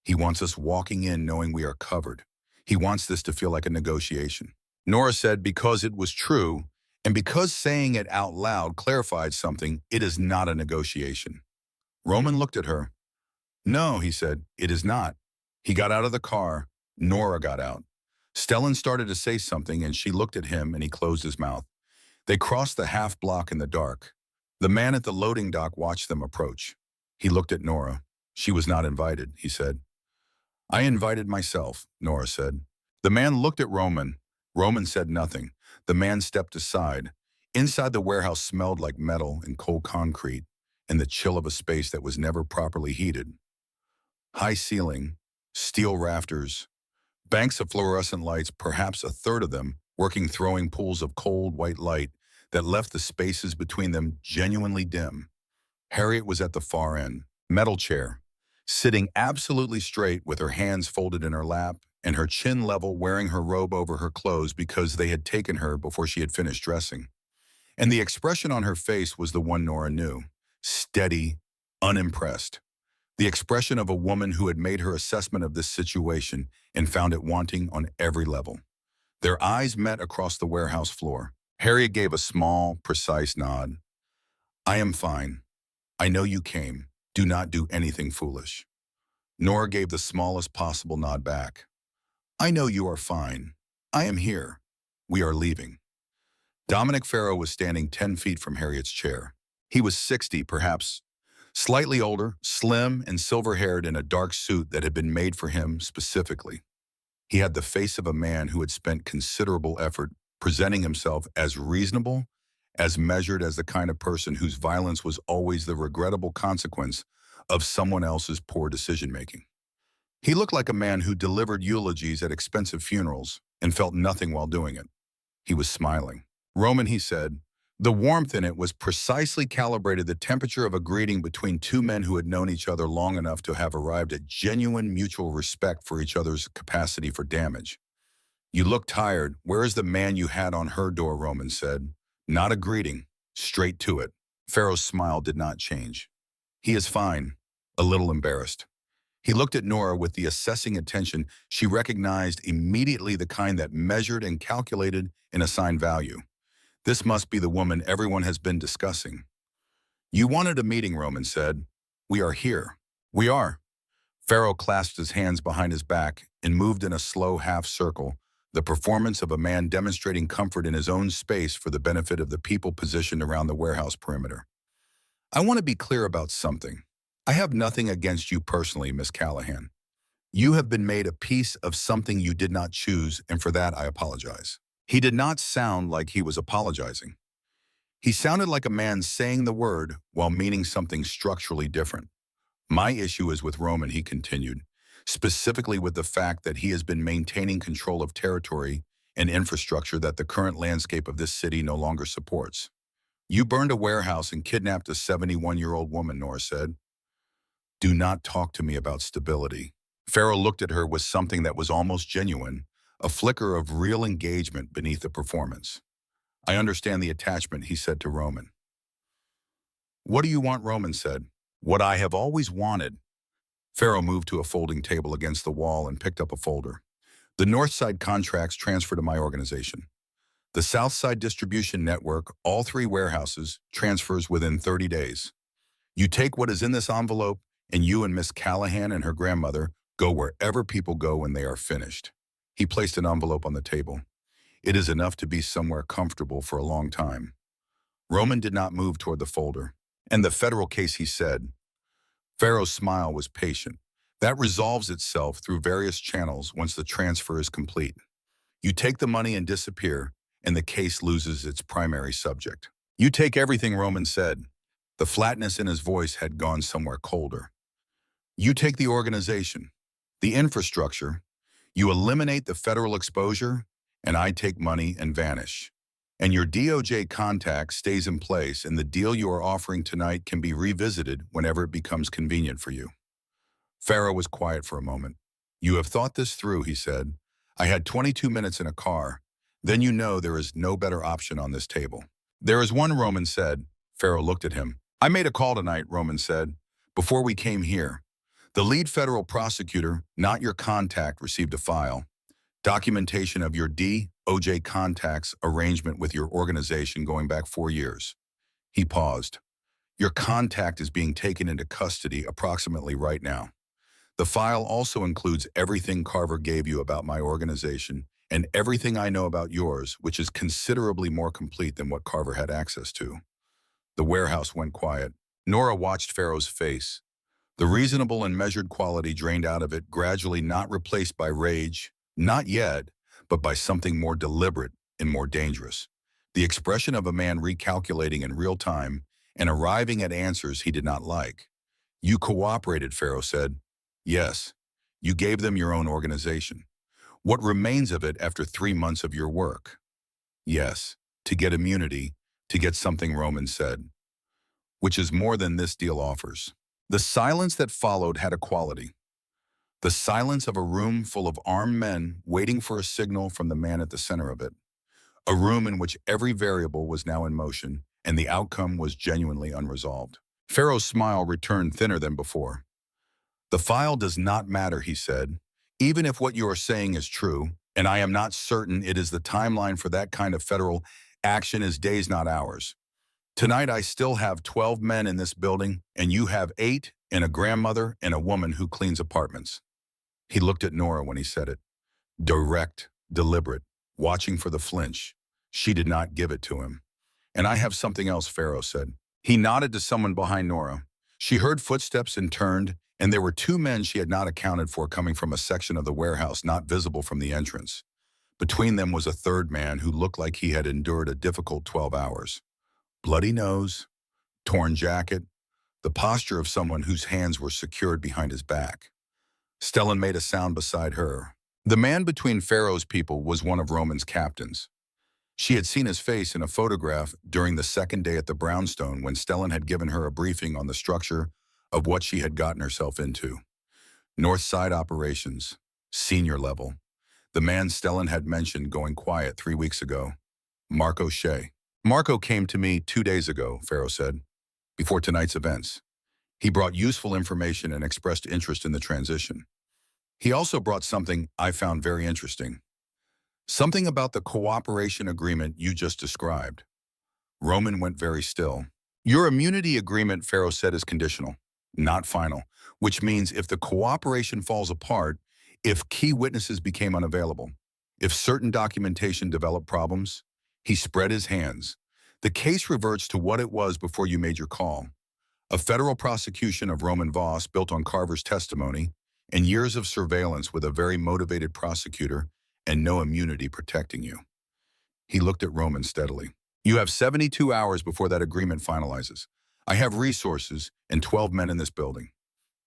He wants us walking in knowing we are covered. He wants this to feel like a negotiation." Nora said because it was true, and because saying it out loud clarified something, it is not a negotiation. Roman looked at her. "No," he said, "it is not." He got out of the car. Nora got out. Stellan started to say something, and she looked at him, and he closed his mouth. They crossed the half block in the dark. The man at the loading dock watched them approach. He looked at Nora. "She was not invited," he said. "I invited myself," Nora said. The man looked at Roman. Roman said nothing. The man stepped aside. Inside the warehouse smelled like metal and cold concrete and the chill of a space that was never properly heated. High ceiling, steel rafters, Banks of fluorescent lights, perhaps a third of them, working throwing pools of cold white light that left the spaces between them genuinely dim. Harriet was at the far end, metal chair, sitting absolutely straight with her hands folded in her lap and her chin level, wearing her robe over her clothes because they had taken her before she had finished dressing. And the expression on her face was the one Nora knew: steady, unimpressed. The expression of a woman who had made her assessment of this situation and found it wanting on every level. Their eyes met across the warehouse floor. Harriet gave a small, precise nod. "I am fine. I know you came. Do not do anything foolish." Nora gave the smallest possible nod back. "I know you are fine. I am here. We are leaving." Dominic Farrow was standing 10 feet from Harriet's chair. He was 60, perhaps, slightly older, slim and silver-haired in a dark suit that had been made for him specifically. He had the face of a man who had spent considerable effort presenting himself as reasonable, as measured as the kind of person whose violence was always the regrettable consequence of someone else's poor decision-making. He looked like a man who delivered eulogies at expensive funerals and felt nothing while doing it. He was smiling. "Roman," he said. The warmth in it was precisely calibrated the temperature of a greeting between two men who had known each other long enough to have arrived at genuine mutual respect for each other's capacity for damage. "You look tired. Where is the man you had on her door?" Roman said. Not a greeting, straight to it. Farrow's smile did not change. "He is fine," a little embarrassed. He looked at Nora with the assessing attention she recognized immediately, the kind that measured and calculated and assigned value. This must be the woman everyone has been discussing. "You wanted a meeting," Roman said. "We are here." "We are." Farrow clasped his hands behind his back and moved in a slow half circle, the performance of a man demonstrating comfort in his own space for the benefit of the people positioned around the warehouse perimeter. "I want to be clear about something. I have nothing against you personally, Miss Callahan. You have been made a piece of something you did not choose, and for that I apologize." He did not sound like he was apologizing. He sounded like a man saying the word while meaning something structurally different. "My issue is with Roman," he continued, "specifically with the fact that he has been maintaining control of territory and infrastructure that the current landscape of this city no longer supports." "You burned a warehouse and kidnapped a 71-year-old woman," Nora said. "Do not talk to me about stability." Farrow looked at her with something that was almost genuine, a flicker of real engagement beneath the performance. "I understand the attachment," he said to Roman. "What do you want?" Roman said. "What I have always wanted." Farrow moved to a folding table against the wall and picked up a folder. "The North Side contracts transfer to my organization. The South Side distribution network, all 3 warehouses, transfers within 30 days. You take what is in this envelope, and you and Miss Callahan and her grandmother go wherever people go when they are finished." He placed an envelope on the table. "It is enough to be somewhere comfortable for a long time." Roman did not move toward the folder. "And the federal case," he said. Farrow's smile was patient. "That resolves itself through various channels once the transfer is complete. You take the money and disappear, and the case loses its primary subject." "You take everything," Roman said. The flatness in his voice had gone somewhere colder. "You take the organization, the infrastructure. You eliminate the federal exposure, and I take money and vanish. And your DOJ contact stays in place, and the deal you are offering tonight can be revisited whenever it becomes convenient for you." Farrow was quiet for a moment. "You have thought this through," he said. "I had 22 minutes in a car. Then you know there is no better option on this table." "There is one," Roman said. Farrow looked at him. "I made a call tonight," Roman said, "before we came here. The lead federal prosecutor, not your contact, received a file. Documentation of your DOJ contacts arrangement with your organization going back 4 years. He paused. "Your contact is being taken into custody approximately right now. The file also includes everything Carver gave you about my organization and everything I know about yours, which is considerably more complete than what Carver had access to." The warehouse went quiet. Nora watched Farrow's face. The reasonable and measured quality drained out of it, gradually not replaced by rage, not yet, but by something more deliberate and more dangerous. The expression of a man recalculating in real time and arriving at answers he did not like. "You cooperated," Farrow said. "Yes. You gave them your own organization. What remains of it after 3 months of your work? Yes, to get immunity, to get something Roman said, which is more than this deal offers. The silence that followed had a quality. The silence of a room full of armed men waiting for a signal from the man at the center of it. A room in which every variable was now in motion, and the outcome was genuinely unresolved. Pharaoh's smile returned thinner than before. The file does not matter, he said, even if what you are saying is true, and I am not certain it is the timeline for that kind of federal action is days, not hours. Tonight I still have 12 men in this building, and you have 8, and a grandmother and a woman who cleans apartments. He looked at Nora when he said it. Direct, deliberate, watching for the flinch. She did not give it to him. And I have something else, Pharaoh said. He nodded to someone behind Nora. She heard footsteps and turned, and there were 2 men she had not accounted for coming from a section of the warehouse not visible from the entrance. Between them was a third man who looked like he had endured a difficult 12 hours. Bloody nose, torn jacket, the posture of someone whose hands were secured behind his back. Stellan made a sound beside her. The man between Pharaoh's people was one of Roman's captains. She had seen his face in a photograph during the second day at the brownstone when Stellan had given her a briefing on the structure of what she had gotten herself into. North Side operations, senior level. The man Stellan had mentioned going quiet 3 weeks ago. Marco Shea. Marco came to me 2 days ago, Pharaoh said, before tonight's events. He brought useful information and expressed interest in the transition. He also brought something I found very interesting. Something about the cooperation agreement you just described. Roman went very still. Your immunity agreement, Pharaoh said, is conditional, not final, which means if the cooperation falls apart, if key witnesses became unavailable, if certain documentation developed problems, he spread his hands. The case reverts to what it was before you made your call. A federal prosecution of Roman Voss built on Carver's testimony and years of surveillance with a very motivated prosecutor and no immunity protecting you. He looked at Roman steadily. You have 72 hours before that agreement finalizes. I have resources and 12 men in this building.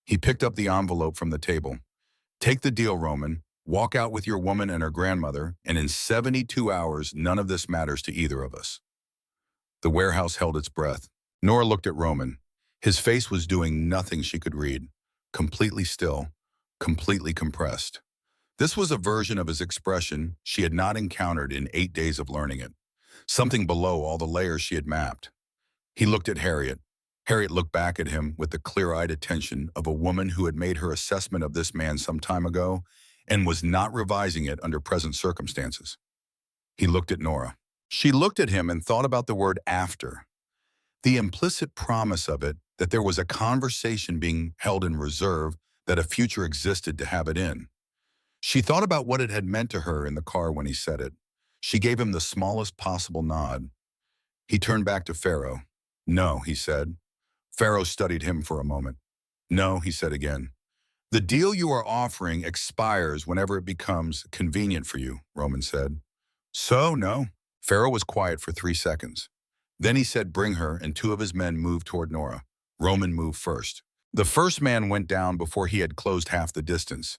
He picked up the envelope from the table. Take the deal, Roman. Walk out with your woman and her grandmother, and in 72 hours, none of this matters to either of us. The warehouse held its breath. Nora looked at Roman. His face was doing nothing she could read. Completely still, completely compressed. This was a version of his expression she had not encountered in 8 days of learning it. Something below all the layers she had mapped. He looked at Harriet. Harriet looked back at him with the clear-eyed attention of a woman who had made her assessment of this man some time ago and was not revising it under present circumstances. He looked at Nora. She looked at him and thought about the word after. The implicit promise of it that there was a conversation being held in reserve, that a future existed to have it in. She thought about what it had meant to her in the car when he said it. She gave him the smallest possible nod. He turned back to Pharaoh. No, he said. Pharaoh studied him for a moment. No, he said again. The deal you are offering expires whenever it becomes convenient for you, Roman said. So, no. Pharaoh was quiet for 3 seconds. Then he said, bring her, and 2 of his men moved toward Nora. Roman moved first. The first man went down before he had closed half the distance.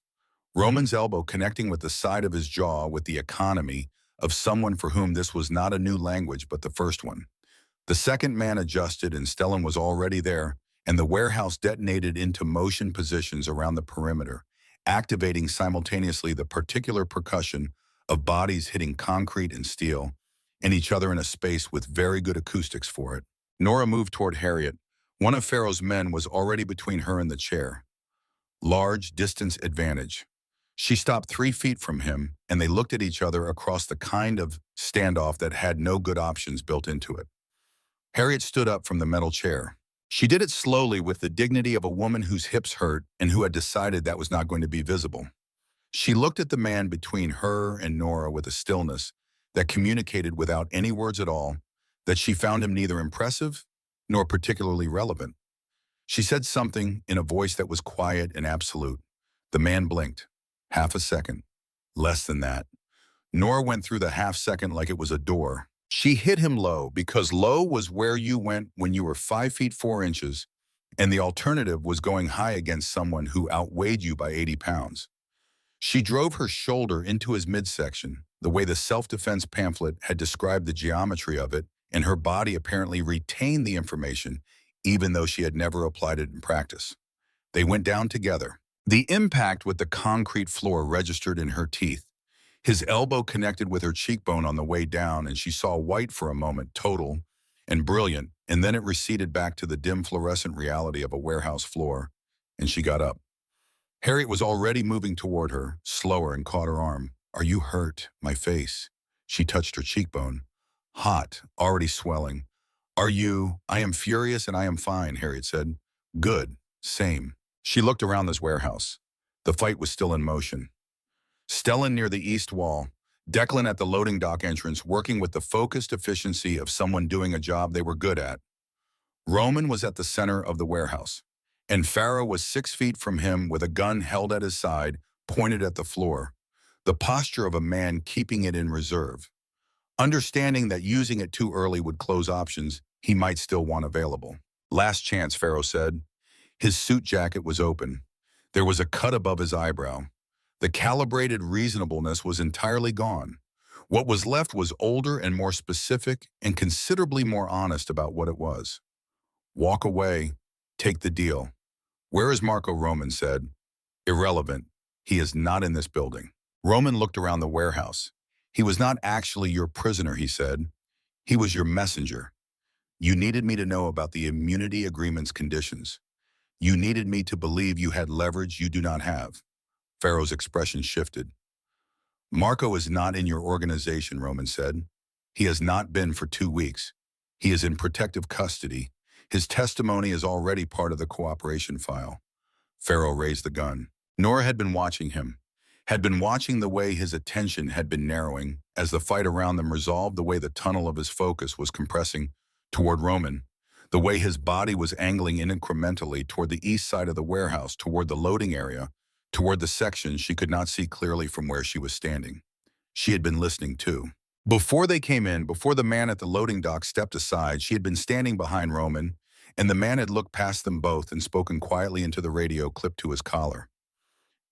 Roman's elbow connecting with the side of his jaw with the economy of someone for whom this was not a new language but the first one. The second man adjusted and Stellan was already there, and the warehouse detonated into motion positions around the perimeter, activating simultaneously the particular percussion of bodies hitting concrete and steel, and each other in a space with very good acoustics for it. Nora moved toward Harriet. One of Pharaoh's men was already between her and the chair. Large distance advantage. She stopped 3 feet from him, and they looked at each other across the kind of standoff that had no good options built into it. Harriet stood up from the metal chair. She did it slowly with the dignity of a woman whose hips hurt and who had decided that was not going to be visible. She looked at the man between her and Nora with a stillness that communicated without any words at all that she found him neither impressive nor particularly relevant. She said something in a voice that was quiet and absolute. The man blinked. Half a second. Less than that. Nora went through the half second like it was a door. She hit him low because low was where you went when you were 5 feet 4 inches, and the alternative was going high against someone who outweighed you by 80 pounds. She drove her shoulder into his midsection, the way the self-defense pamphlet had described the geometry of it, and her body apparently retained the information, even though she had never applied it in practice. They went down together. The impact with the concrete floor registered in her teeth. His elbow connected with her cheekbone on the way down, and she saw white for a moment, total and brilliant, and then it receded back to the dim fluorescent reality of a warehouse floor, and she got up. Harriet was already moving toward her, slower, and caught her arm. "Are you hurt?" "My face." She touched her cheekbone. "Hot, already swelling." "Are you?" "I am furious and I am fine," Harriet said. "Good. Same." She looked around this warehouse. The fight was still in motion. Stellan near the east wall, Declan at the loading dock entrance working with the focused efficiency of someone doing a job they were good at. Roman was at the center of the warehouse, and Pharaoh was 6 feet from him with a gun held at his side, pointed at the floor, the posture of a man keeping it in reserve. Understanding that using it too early would close options he might still want available. "Last chance," Pharaoh said. His suit jacket was open. There was a cut above his eyebrow. The calibrated reasonableness was entirely gone. What was left was older and more specific and considerably more honest about what it was. "Walk away. Take the deal." "Where is Marco?" Roman said. "Irrelevant. He is not in this building." Roman looked around the warehouse. "He was not actually your prisoner," he said. "He was your messenger. You needed me to know about the immunity agreement's conditions. You needed me to believe you had leverage you do not have." Pharaoh's expression shifted. "Marco is not in your organization," Roman said. "He has not been for 2 weeks. He is in protective custody. His testimony is already part of the cooperation file." Pharaoh raised the gun. Nora had been watching him, had been watching the way his attention had been narrowing as the fight around them resolved, the way the tunnel of his focus was compressing toward Roman, the way his body was angling incrementally toward the east side of the warehouse, toward the loading area, toward the section she could not see clearly from where she was standing. She had been listening too. Before they came in, before the man at the loading dock stepped aside, she had been standing behind Roman, and the man had looked past them both and spoken quietly into the radio clipped to his collar.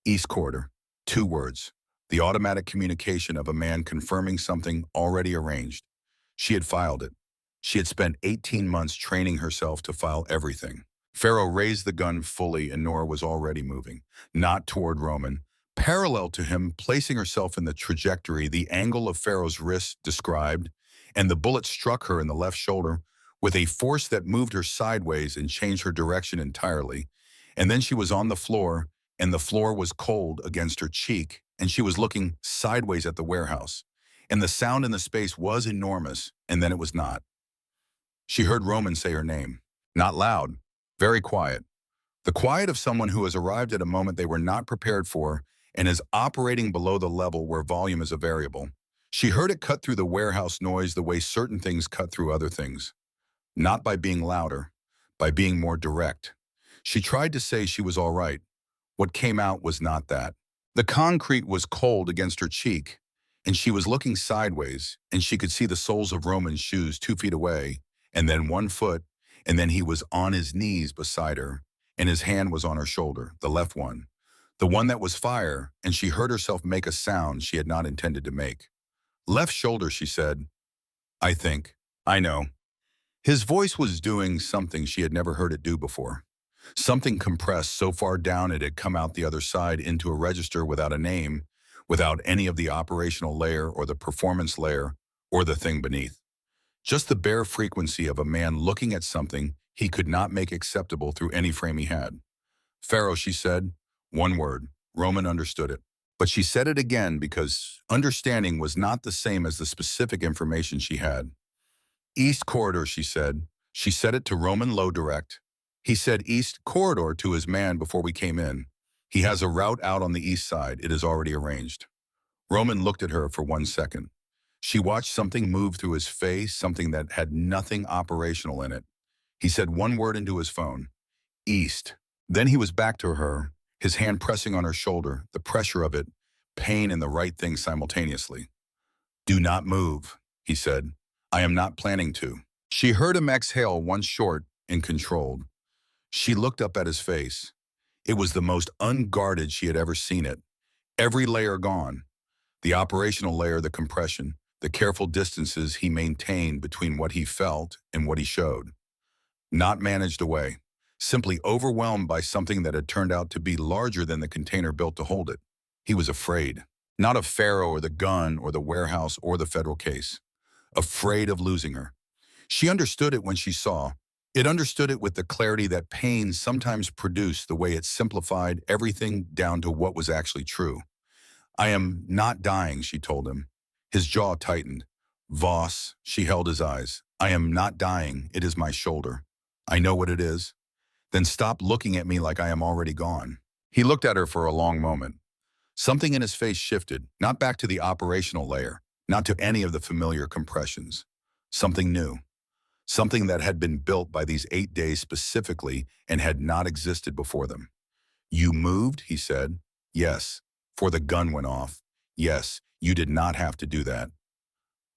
"East Corridor." 2 words. The automatic communication of a man confirming something already arranged. She had filed it. She had spent 18 months training herself to file everything. Pharaoh raised the gun fully, and Nora was already moving, not toward Roman, parallel to him, placing herself in the trajectory the angle of Pharaoh's wrist described, and the bullet struck her in the left shoulder with a force that moved her sideways and changed her direction entirely. And then she was on the floor, and the floor was cold against her cheek, and she was looking sideways at the warehouse. And the sound in the space was enormous, and then it was not. She heard Roman say her name. Not loud, very quiet. The quiet of someone who has arrived at a moment they were not prepared for and is operating below the level where volume is a variable. She heard it cut through the warehouse noise the way certain things cut through other things. Not by being louder, by being more direct. She tried to say she was all right. What came out was not that. The concrete was cold against her cheek, and she was looking sideways, and she could see the soles of Roman's shoes 2 feet away, and then 1 foot, and then he was on his knees beside her, and his hand was on her shoulder, the left one, the one that was fire, and she heard herself make a sound she had not intended to make. "Left shoulder," she said. "I think. I know." His voice was doing something she had never heard it do before. Something compressed so far down it had come out the other side into a register without a name, without any of the operational layer or the performance layer or the thing beneath. Just the bare frequency of a man looking at something he could not make acceptable through any frame he had. "Pharaoh," she said. 1 word. Roman understood it. But she said it again because understanding was not the same as the specific information she had. "East Corridor," she said. She said it to Roman low direct. He said East Corridor to his man before we came in. "He has a route out on the east side. It is already arranged." Roman looked at her for 1 second. She watched something move through his face, something that had nothing operational in it. He said 1 word into his phone. "East." Then he was back to her, his hand pressing on her shoulder, the pressure of it, pain and the right thing simultaneously. "Do not move," he said. "I am not planning to." She heard him exhale once short and controlled. She looked up at his face. It was the most unguarded she had ever seen it, Every layer gone. The operational layer, the compression, the careful distances he maintained between what he felt and what he showed. Not managed away, simply overwhelmed by something that had turned out to be larger than the container built to hold it. He was afraid, not of Pharaoh or the gun or the warehouse or the federal case. Afraid of losing her. She understood it when she saw. It understood it with the clarity that pain sometimes produced, the way it simplified everything down to what was actually true. I am not dying, she told him. His jaw tightened. Voss, she held his eyes. I am not dying, it is my shoulder. I know what it is. Then stop looking at me like I am already gone. He looked at her for a long moment. Something in his face shifted, not back to the operational layer, not to any of the familiar compressions. Something new. Something that had been built by these 8 days specifically and had not existed before them. You moved, he said. Yes, for the gun went off. Yes, you did not have to do that.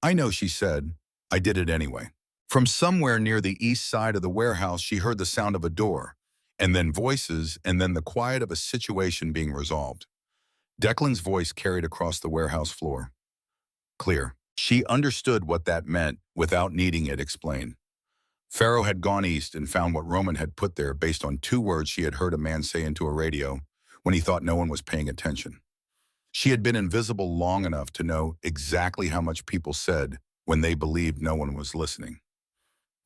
I know, she said. I did it anyway. From somewhere near the east side of the warehouse, she heard the sound of a door, and then voices, and then the quiet of a situation being resolved. Declan's voice carried across the warehouse floor. Clear. She understood what that meant without needing it explained. Pharaoh had gone east and found what Roman had put there based on 2 words she had heard a man say into a radio when he thought no one was paying attention. She had been invisible long enough to know exactly how much people said when they believed no one was listening.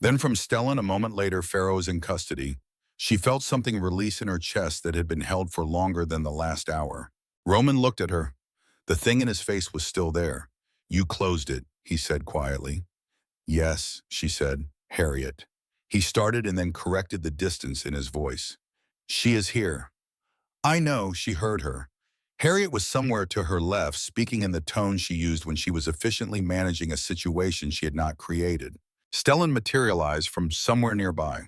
Then from Stellan, a moment later, Pharaoh is in custody. She felt something release in her chest that had been held for longer than the last hour. Roman looked at her. The thing in his face was still there. You closed it, he said quietly. Yes, she said. Harriet. He started and then corrected the distance in his voice. She is here. I know, she heard her. Harriet was somewhere to her left, speaking in the tone she used when she was efficiently managing a situation she had not created. Stellan materialized from somewhere nearby.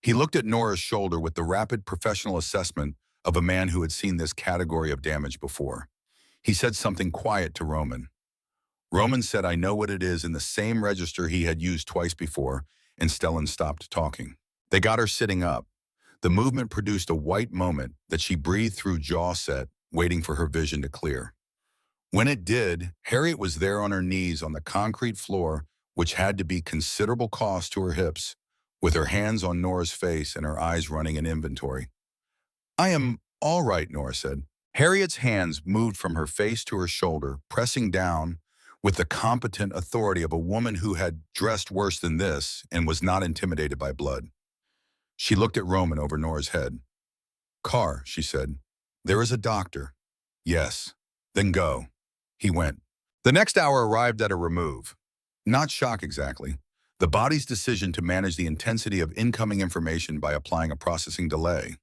He looked at Nora's shoulder with the rapid professional assessment of a man who had seen this category of damage before. He said something quiet to Roman. Roman said, I know what it is, in the same register he had used twice before, and Stellan stopped talking. They got her sitting up. The movement produced a white moment that she breathed through, jaw set, waiting for her vision to clear. When it did, Harriet was there on her knees on the concrete floor, which had to be considerable cost to her hips, with her hands on Nora's face and her eyes running an inventory. I am all right, Nora said. Harriet's hands moved from her face to her shoulder, pressing down with the competent authority of a woman who had dressed worse than this and was not intimidated by blood. She looked at Roman over Nora's head. Carr, she said. There is a doctor. Yes. Then go. He went. The next hour arrived at a remove. Not shock exactly. The body's decision to manage the intensity of incoming information by applying a processing delay.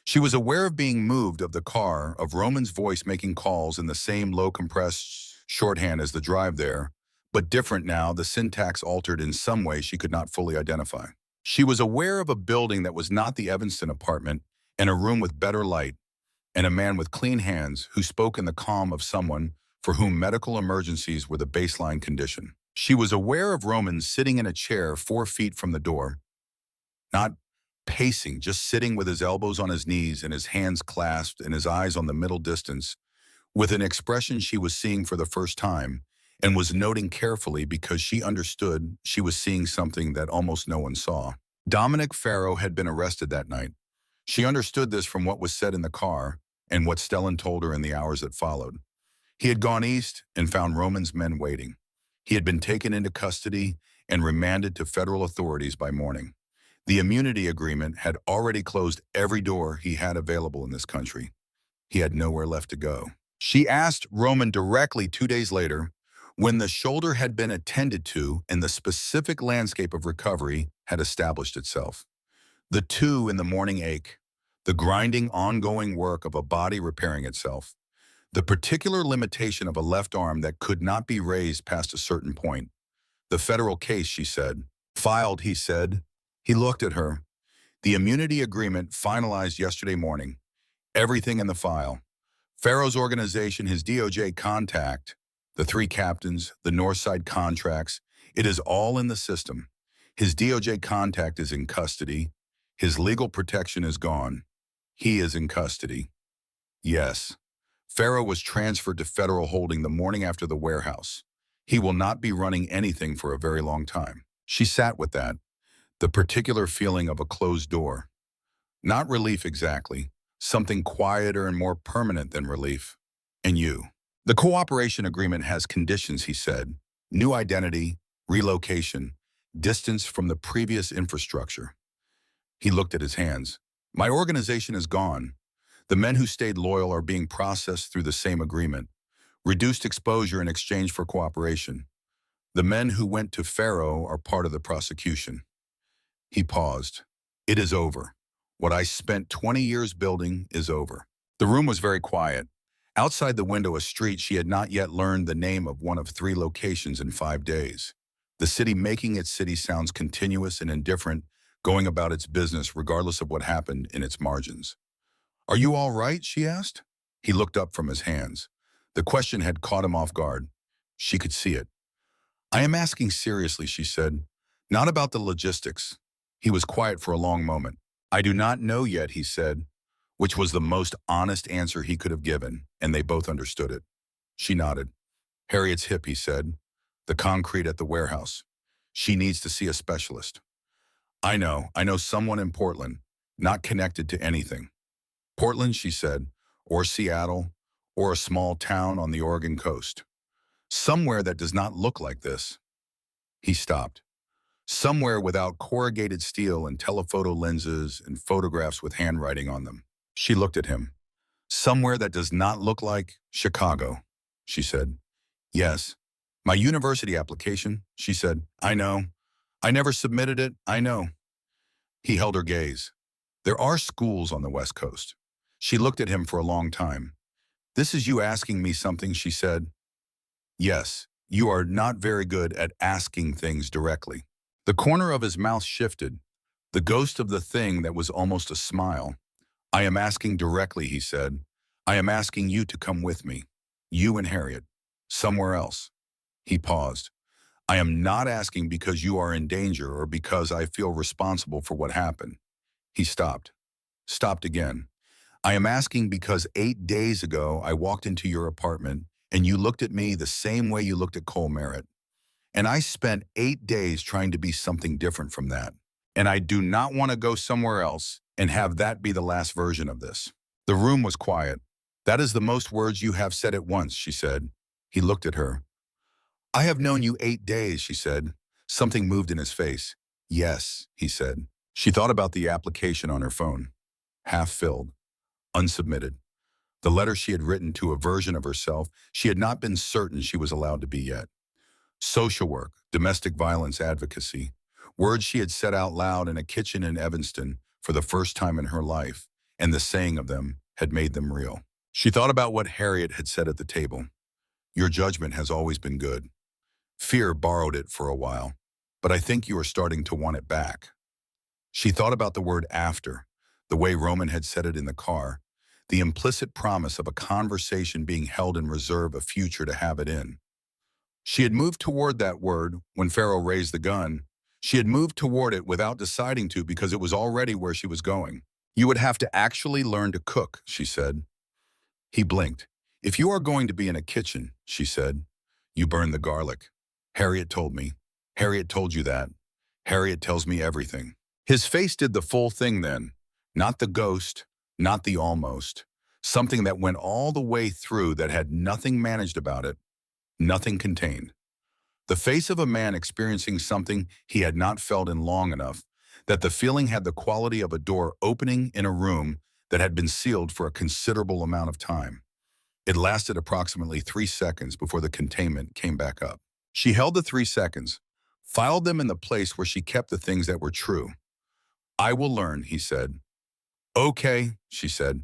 She was aware of being moved, of the car, of Roman's voice making calls in the same low-compressed shorthand as the drive there, but different now, the syntax altered in some way she could not fully identify. She was aware of a building that was not the Evanston apartment, and a room with better light, and a man with clean hands who spoke in the calm of someone for whom medical emergencies were the baseline condition. She was aware of Roman sitting in a chair 4 feet from the door, not pacing, just sitting with his elbows on his knees and his hands clasped and his eyes on the middle distance, with an expression she was seeing for the first time and was noting carefully because she understood she was seeing something that almost no one saw. Dominic Pharaoh had been arrested that night. She understood this from what was said in the car and what Stellan told her in the hours that followed. He had gone east and found Roman's men waiting. He had been taken into custody and remanded to federal authorities by morning. The immunity agreement had already closed every door he had available in this country. He had nowhere left to go. She asked Roman directly 2 days later, when the shoulder had been attended to and the specific landscape of recovery had established itself. The 2 in the morning ache, the grinding, ongoing work of a body repairing itself, the particular limitation of a left arm that could not be raised past a certain point. The federal case, she said. Filed, he said. He looked at her. The immunity agreement finalized yesterday morning. Everything in the file. Pharaoh's organization, his DOJ contact, the 3 captains, the Northside contracts, it is all in the system. His DOJ contact is in custody. His legal protection is gone. He is in custody. Yes. Farrow was transferred to federal holding the morning after the warehouse. He will not be running anything for a very long time. She sat with that, the particular feeling of a closed door. Not relief exactly, something quieter and more permanent than relief. And you. The cooperation agreement has conditions, he said. New identity, relocation, distance from the previous infrastructure. He looked at his hands. My organization is gone. The men who stayed loyal are being processed through the same agreement. Reduced exposure in exchange for cooperation. The men who went to Farrow are part of the prosecution. He paused. It is over. What I spent 20 years building is over. The room was very quiet. Outside the window, a street she had not yet learned the name of one of 3 locations in 5 days. The city making its city sounds continuous and indifferent, going about its business regardless of what happened in its margins. Are you all right? She asked. He looked up from his hands. The question had caught him off guard. She could see it. I am asking seriously, she said. Not about the logistics. He was quiet for a long moment. I do not know yet, he said, which was the most honest answer he could have given, and they both understood it. She nodded. Harriet's hip, he said. The concrete at the warehouse. She needs to see a specialist. I know someone in Portland, not connected to anything. Portland, she said, or Seattle, or a small town on the Oregon coast. Somewhere that does not look like this. He stopped. Somewhere without corrugated steel and telephoto lenses and photographs with handwriting on them. She looked at him. Somewhere that does not look like Chicago, she said. Yes. My university application, she said. I know. I never submitted it, I know. He held her gaze. There are schools on the West Coast. She looked at him for a long time. This is you asking me something, she said. Yes, you are not very good at asking things directly. The corner of his mouth shifted, the ghost of the thing that was almost a smile. I am asking directly, he said. I am asking you to come with me. You and Harriet. Somewhere else. He paused. I am not asking because you are in danger or because I feel responsible for what happened. He stopped. Stopped again. I am asking because 8 days ago I walked into your apartment and you looked at me the same way you looked at Cole Merritt. And I spent 8 days trying to be something different from that. And I do not want to go somewhere else and have that be the last version of this. The room was quiet. That is the most words you have said at once, she said. He looked at her. I have known you 8 days, she said. Something moved in his face. Yes, he said. She thought about the application on her phone. Half filled. Unsubmitted. The letter she had written to a version of herself she had not been certain she was allowed to be yet. Social work, domestic violence advocacy, words she had said out loud in a kitchen in Evanston for the first time in her life, and the saying of them had made them real. She thought about what Harriet had said at the table. Your judgment has always been good. Fear borrowed it for a while, but I think you are starting to want it back. She thought about the word after, the way Roman had said it in the car, the implicit promise of a conversation being held in reserve, a future to have it in. She had moved toward that word when Farrow raised the gun. She had moved toward it without deciding to because it was already where she was going. You would have to actually learn to cook, she said. He blinked. If you are going to be in a kitchen, she said, you burn the garlic. Harriet told me. Harriet told you that. Harriet tells me everything. His face did the full thing then. Not the ghost, not the almost. Something that went all the way through that had nothing managed about it. Nothing contained. The face of a man experiencing something he had not felt in long enough, that the feeling had the quality of a door opening in a room that had been sealed for a considerable amount of time. It lasted approximately 3 seconds before the containment came back up. She held the 3 seconds, filed them in the place where she kept the things that were true. I will learn, he said. Okay, she said.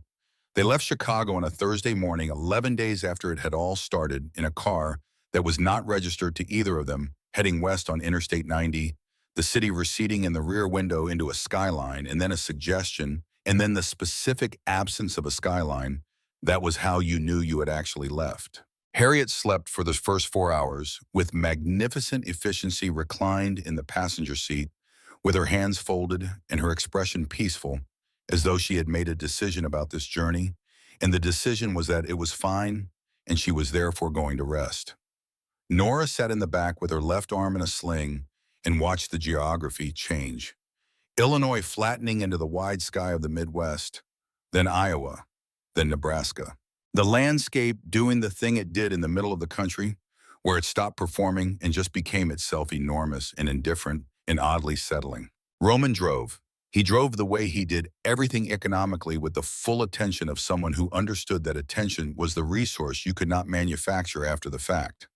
They left Chicago on a Thursday morning, 11 days after it had all started, in a car that was not registered to either of them, heading west on Interstate 90, the city receding in the rear window into a skyline, and then a suggestion, and then the specific absence of a skyline. That was how you knew you had actually left. Harriet slept for the first 4 hours, with magnificent efficiency reclined in the passenger seat, with her hands folded and her expression peaceful, as though she had made a decision about this journey, and the decision was that it was fine and she was therefore going to rest. Nora sat in the back with her left arm in a sling and watched the geography change. Illinois flattening into the wide sky of the Midwest, then Iowa, then Nebraska. The landscape doing the thing it did in the middle of the country, where it stopped performing and just became itself enormous and indifferent and oddly settling. Roman drove. He drove the way he did everything economically with the full attention of someone who understood that attention was the resource you could not manufacture after the fact.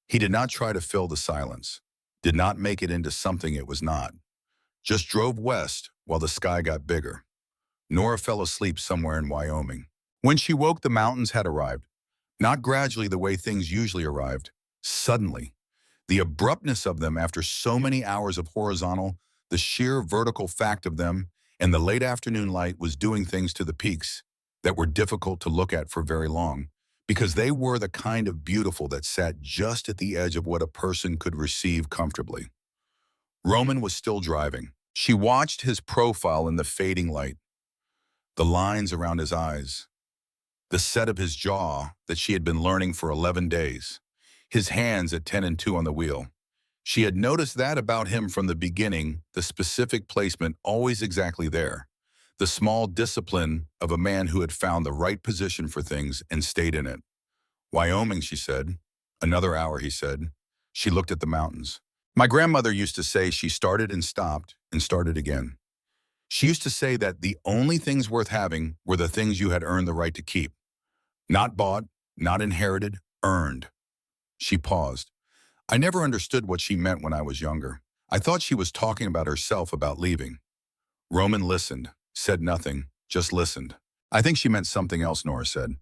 He did not try to fill the silence, did not make it into something it was not. Just drove west while the sky got bigger. Nora fell asleep somewhere in Wyoming. When she woke, the mountains had arrived. Not gradually the way things usually arrived. Suddenly. The abruptness of them after so many hours of horizontal, the sheer vertical fact of them, and the late afternoon light was doing things to the peaks that were difficult to look at for very long, because they were the kind of beautiful that sat just at the edge of what a person could receive comfortably. Roman was still driving. She watched his profile in the fading light, the lines around his eyes, the set of his jaw that she had been learning for 11 days, his hands at 10 and 2 on the wheel. She had noticed that about him from the beginning, the specific placement always exactly there, the small discipline of a man who had found the right position for things and stayed in it. Wyoming, she said. Another hour, he said. She looked at the mountains. My grandmother used to say she started and started again. She used to say that the only things worth having were the things you had earned the right to keep. Not bought, not inherited, earned. She paused. I never understood what she meant when I was younger. I thought she was talking about herself about leaving. Roman listened, said nothing, just listened. I think she meant something else, Nora said.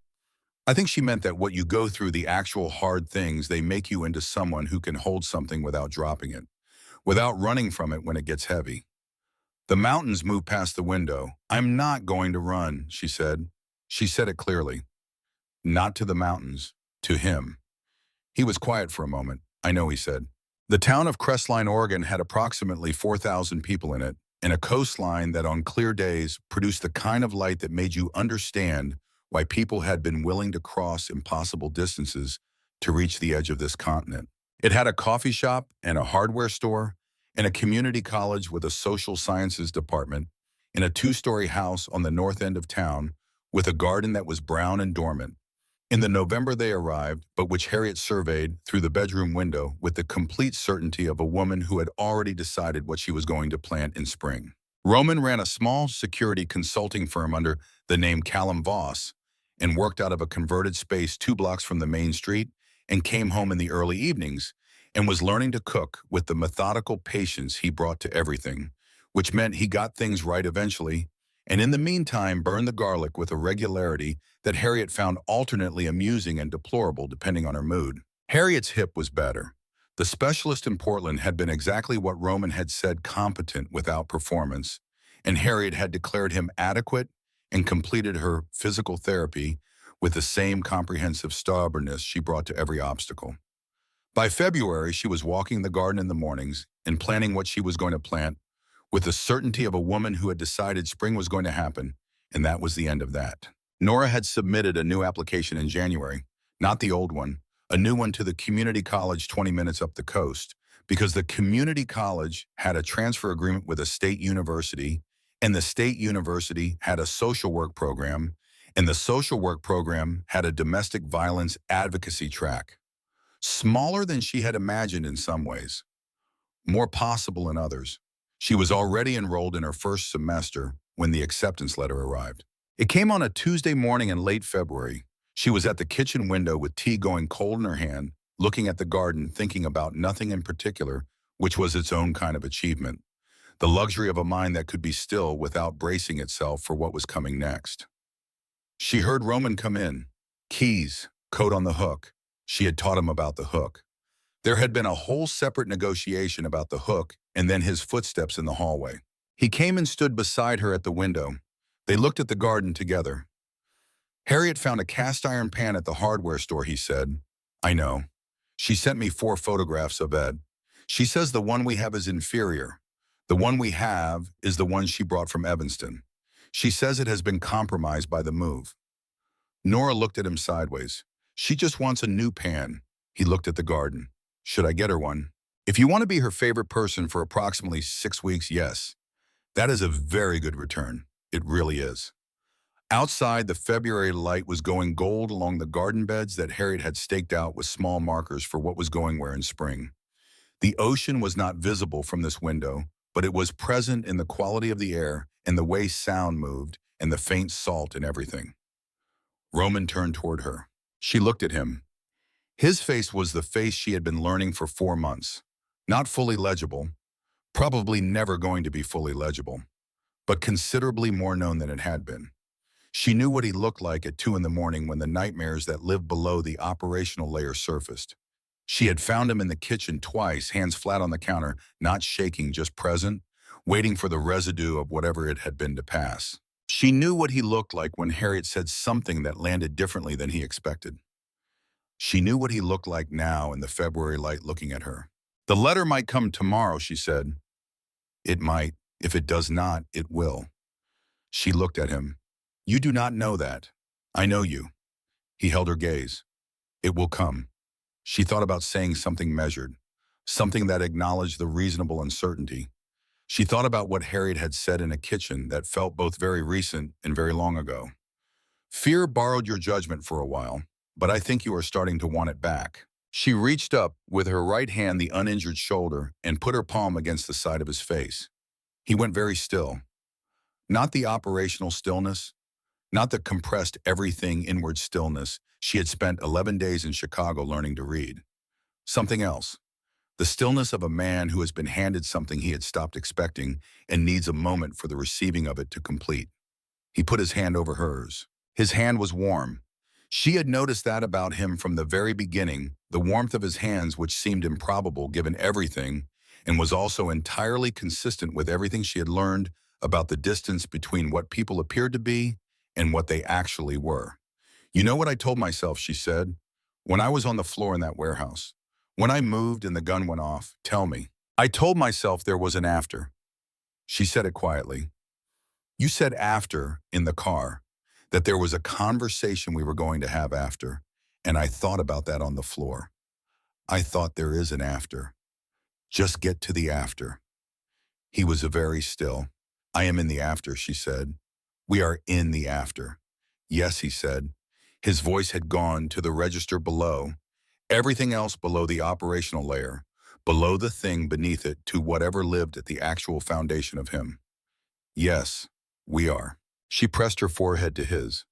I think she meant that what you go through, the actual hard things, they make you into someone who can hold something without dropping it, without running from it when it gets heavy. The mountains moved past the window. I'm not going to run, she said. She said it clearly. Not to the mountains, to him. He was quiet for a moment. I know, he said. The town of Crestline, Oregon had approximately 4,000 people in it, and a coastline that on clear days produced the kind of light that made you understand why people had been willing to cross impossible distances to reach the edge of this continent. It had a coffee shop and a hardware store and a community college with a social sciences department and a 2-story house on the north end of town with a garden that was brown and dormant. In the November they arrived, but which Harriet surveyed through the bedroom window with the complete certainty of a woman who had already decided what she was going to plant in spring. Roman ran a small security consulting firm under the name Callum Voss and worked out of a converted space 2 blocks from the main street and came home in the early evenings and was learning to cook with the methodical patience he brought to everything, which meant he got things right eventually, and in the meantime burned the garlic with a regularity that Harriet found alternately amusing and deplorable depending on her mood. Harriet's hip was better. The specialist in Portland had been exactly what Roman had said, competent without performance, and Harriet had declared him adequate and completed her physical therapy with the same comprehensive stubbornness she brought to every obstacle. By February, she was walking the garden in the mornings and planning what she was going to plant with the certainty of a woman who had decided spring was going to happen, and that was the end of that. Nora had submitted a new application in January, not the old one, a new one to the community college 20 minutes up the coast, because the community college had a transfer agreement with a state university, and the state university had a social work program, and the social work program had a domestic violence advocacy track. Smaller than she had imagined in some ways, more possible in others. She was already enrolled in her first semester when the acceptance letter arrived. It came on a Tuesday morning in late February. She was at the kitchen window with tea going cold in her hand, looking at the garden, thinking about nothing in particular, which was its own kind of achievement. The luxury of a mind that could be still without bracing itself for what was coming next. She heard Roman come in. Keys, coat on the hook. She had taught him about the hook. There had been a whole separate negotiation about the hook and then his footsteps in the hallway. He came and stood beside her at the window. They looked at the garden together. Harriet found a cast iron pan at the hardware store, he said. I know. She sent me 4 photographs of Ed. She says the one we have is inferior. The one we have is the one she brought from Evanston. She says it has been compromised by the move. Nora looked at him sideways. She just wants a new pan. He looked at the garden. Should I get her one? If you want to be her favorite person for approximately 6 weeks, yes. That is a very good return. It really is. Outside, the February light was going gold along the garden beds that Harriet had staked out with small markers for what was going where in spring. The ocean was not visible from this window, but it was present in the quality of the air and the way sound moved and the faint salt in everything. Roman turned toward her. She looked at him. His face was the face she had been learning for 4 months. Not fully legible, probably never going to be fully legible, but considerably more known than it had been. She knew what he looked like at 2 in the morning when the nightmares that lived below the operational layer surfaced. She had found him in the kitchen twice, hands flat on the counter, not shaking, just present, waiting for the residue of whatever it had been to pass. She knew what he looked like when Harriet said something that landed differently than he expected. She knew what he looked like now in the February light looking at her. The letter might come tomorrow, she said. It might. If it does not, it will. She looked at him. You do not know that. I know you. He held her gaze. It will come. She thought about saying something measured, something that acknowledged the reasonable uncertainty. She thought about what Harriet had said in a kitchen that felt both very recent and very long ago. Fear borrowed your judgment for a while, but I think you are starting to want it back. She reached up with her right hand the uninjured shoulder and put her palm against the side of his face. He went very still. Not the operational stillness, not the compressed everything inward stillness she had spent 11 days in Chicago learning to read. Something else. The stillness of a man who has been handed something he had stopped expecting and needs a moment for the receiving of it to complete. He put his hand over hers. His hand was warm. She had noticed that about him from the very beginning, the warmth of his hands, which seemed improbable given everything, and was also entirely consistent with everything she had learned about the distance between what people appeared to be and what they actually were. You know what I told myself, she said, when I was on the floor in that warehouse. When I moved and the gun went off, tell me. I told myself there was an after. She said it quietly. You said after in the car, that there was a conversation we were going to have after, and I thought about that on the floor. I thought there is an after. Just get to the after. He was very still. I am in the after, she said. We are in the after. Yes, he said. His voice had gone to the register below, everything else below the operational layer, below the thing beneath it to whatever lived at the actual foundation of him. Yes, we are. She pressed her forehead to his.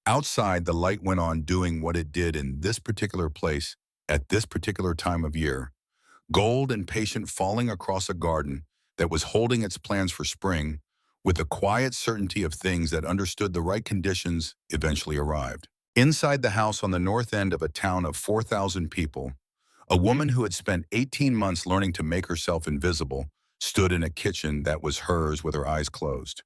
Outside, the light went on doing what it did in this particular place at this particular time of year, gold and patient falling across a garden that was holding its plans for spring with the quiet certainty of things that understood the right conditions eventually arrived. Inside the house on the north end of a town of 4,000 people, a woman who had spent 18 months learning to make herself invisible stood in a kitchen that was hers with her eyes closed.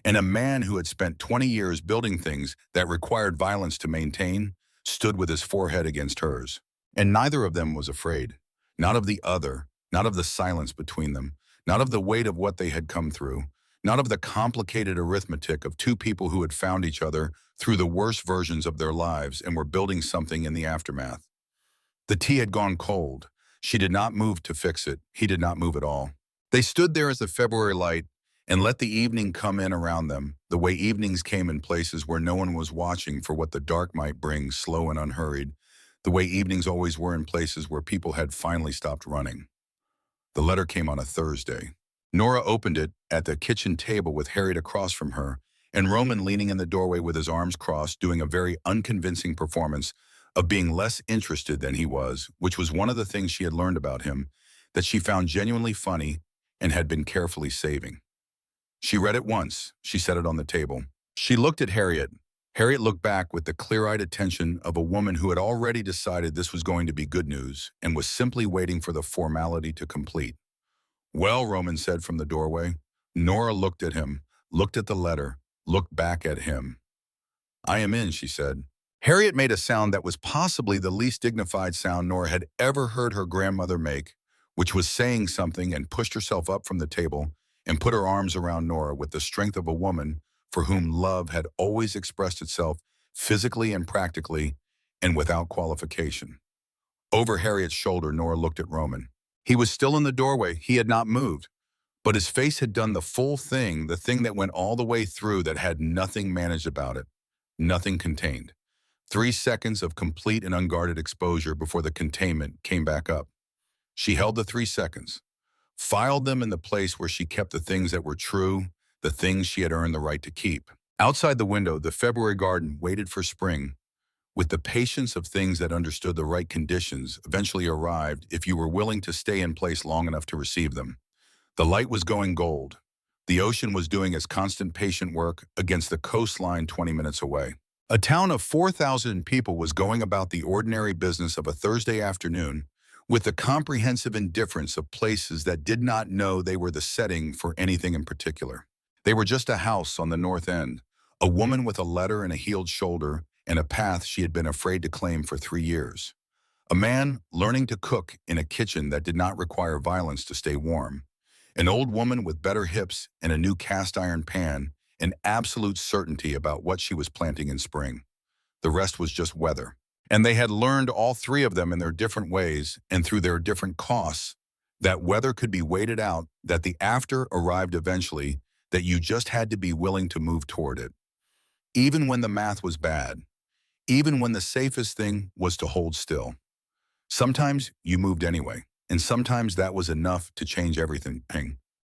And a man who had spent 20 years building things that required violence to maintain stood with his forehead against hers. And neither of them was afraid. Not of the other, not of the silence between them, not of the weight of what they had come through, not of the complicated arithmetic of two people who had found each other through the worst versions of their lives and were building something in the aftermath. The tea had gone cold. She did not move to fix it. He did not move at all. They stood there as the February light and let the evening come in around them, the way evenings came in places where no one was watching for what the dark might bring, slow and unhurried, the way evenings always were in places where people had finally stopped running. The letter came on a Thursday. Nora opened it at the kitchen table with Harriet across from her, and Roman leaning in the doorway with his arms crossed, doing a very unconvincing performance of being less interested than he was, which was one of the things she had learned about him, that she found genuinely funny and had been carefully saving. She read it once. She set it on the table. She looked at Harriet. Harriet looked back with the clear-eyed attention of a woman who had already decided this was going to be good news and was simply waiting for the formality to complete. Well, Roman said from the doorway. Nora looked at him, looked at the letter, looked back at him. I am in, she said. Harriet made a sound that was possibly the least dignified sound Nora had ever heard her grandmother make, which was saying something, and pushed herself up from the table and put her arms around Nora with the strength of a woman for whom love had always expressed itself physically and practically, and without qualification. Over Harriet's shoulder, Nora looked at Roman. He was still in the doorway. He had not moved. But his face had done the full thing, the thing that went all the way through, that had nothing managed about it, nothing contained. 3 seconds of complete and unguarded exposure before the containment came back up. She held the 3 seconds, filed them in the place where she kept the things that were true, the things she had earned the right to keep. Outside the window, the February garden waited for spring, with the patience of things that understood the right conditions eventually arrived if you were willing to stay in place long enough to receive them. The light was going gold. The ocean was doing its constant patient work against the coastline 20 minutes away. A town of 4,000 people was going about the ordinary business of a Thursday afternoon with the comprehensive indifference of places that did not know they were the setting for anything in particular. They were just a house on the north end, a woman with a letter and a healed shoulder, and a path she had been afraid to claim for 3 years. A man learning to cook in a kitchen that did not require violence to stay warm. An old woman with better hips and a new cast iron pan, and absolute certainty about what she was planting in spring. The rest was just weather. And they had learned, all three of them in their different ways and through their different costs, that weather could be waited out, that the after arrived eventually, that you just had to be willing to move toward it. Even when the math was bad, even when the safest thing was to hold still. Sometimes you moved anyway, and sometimes that was enough to change everything.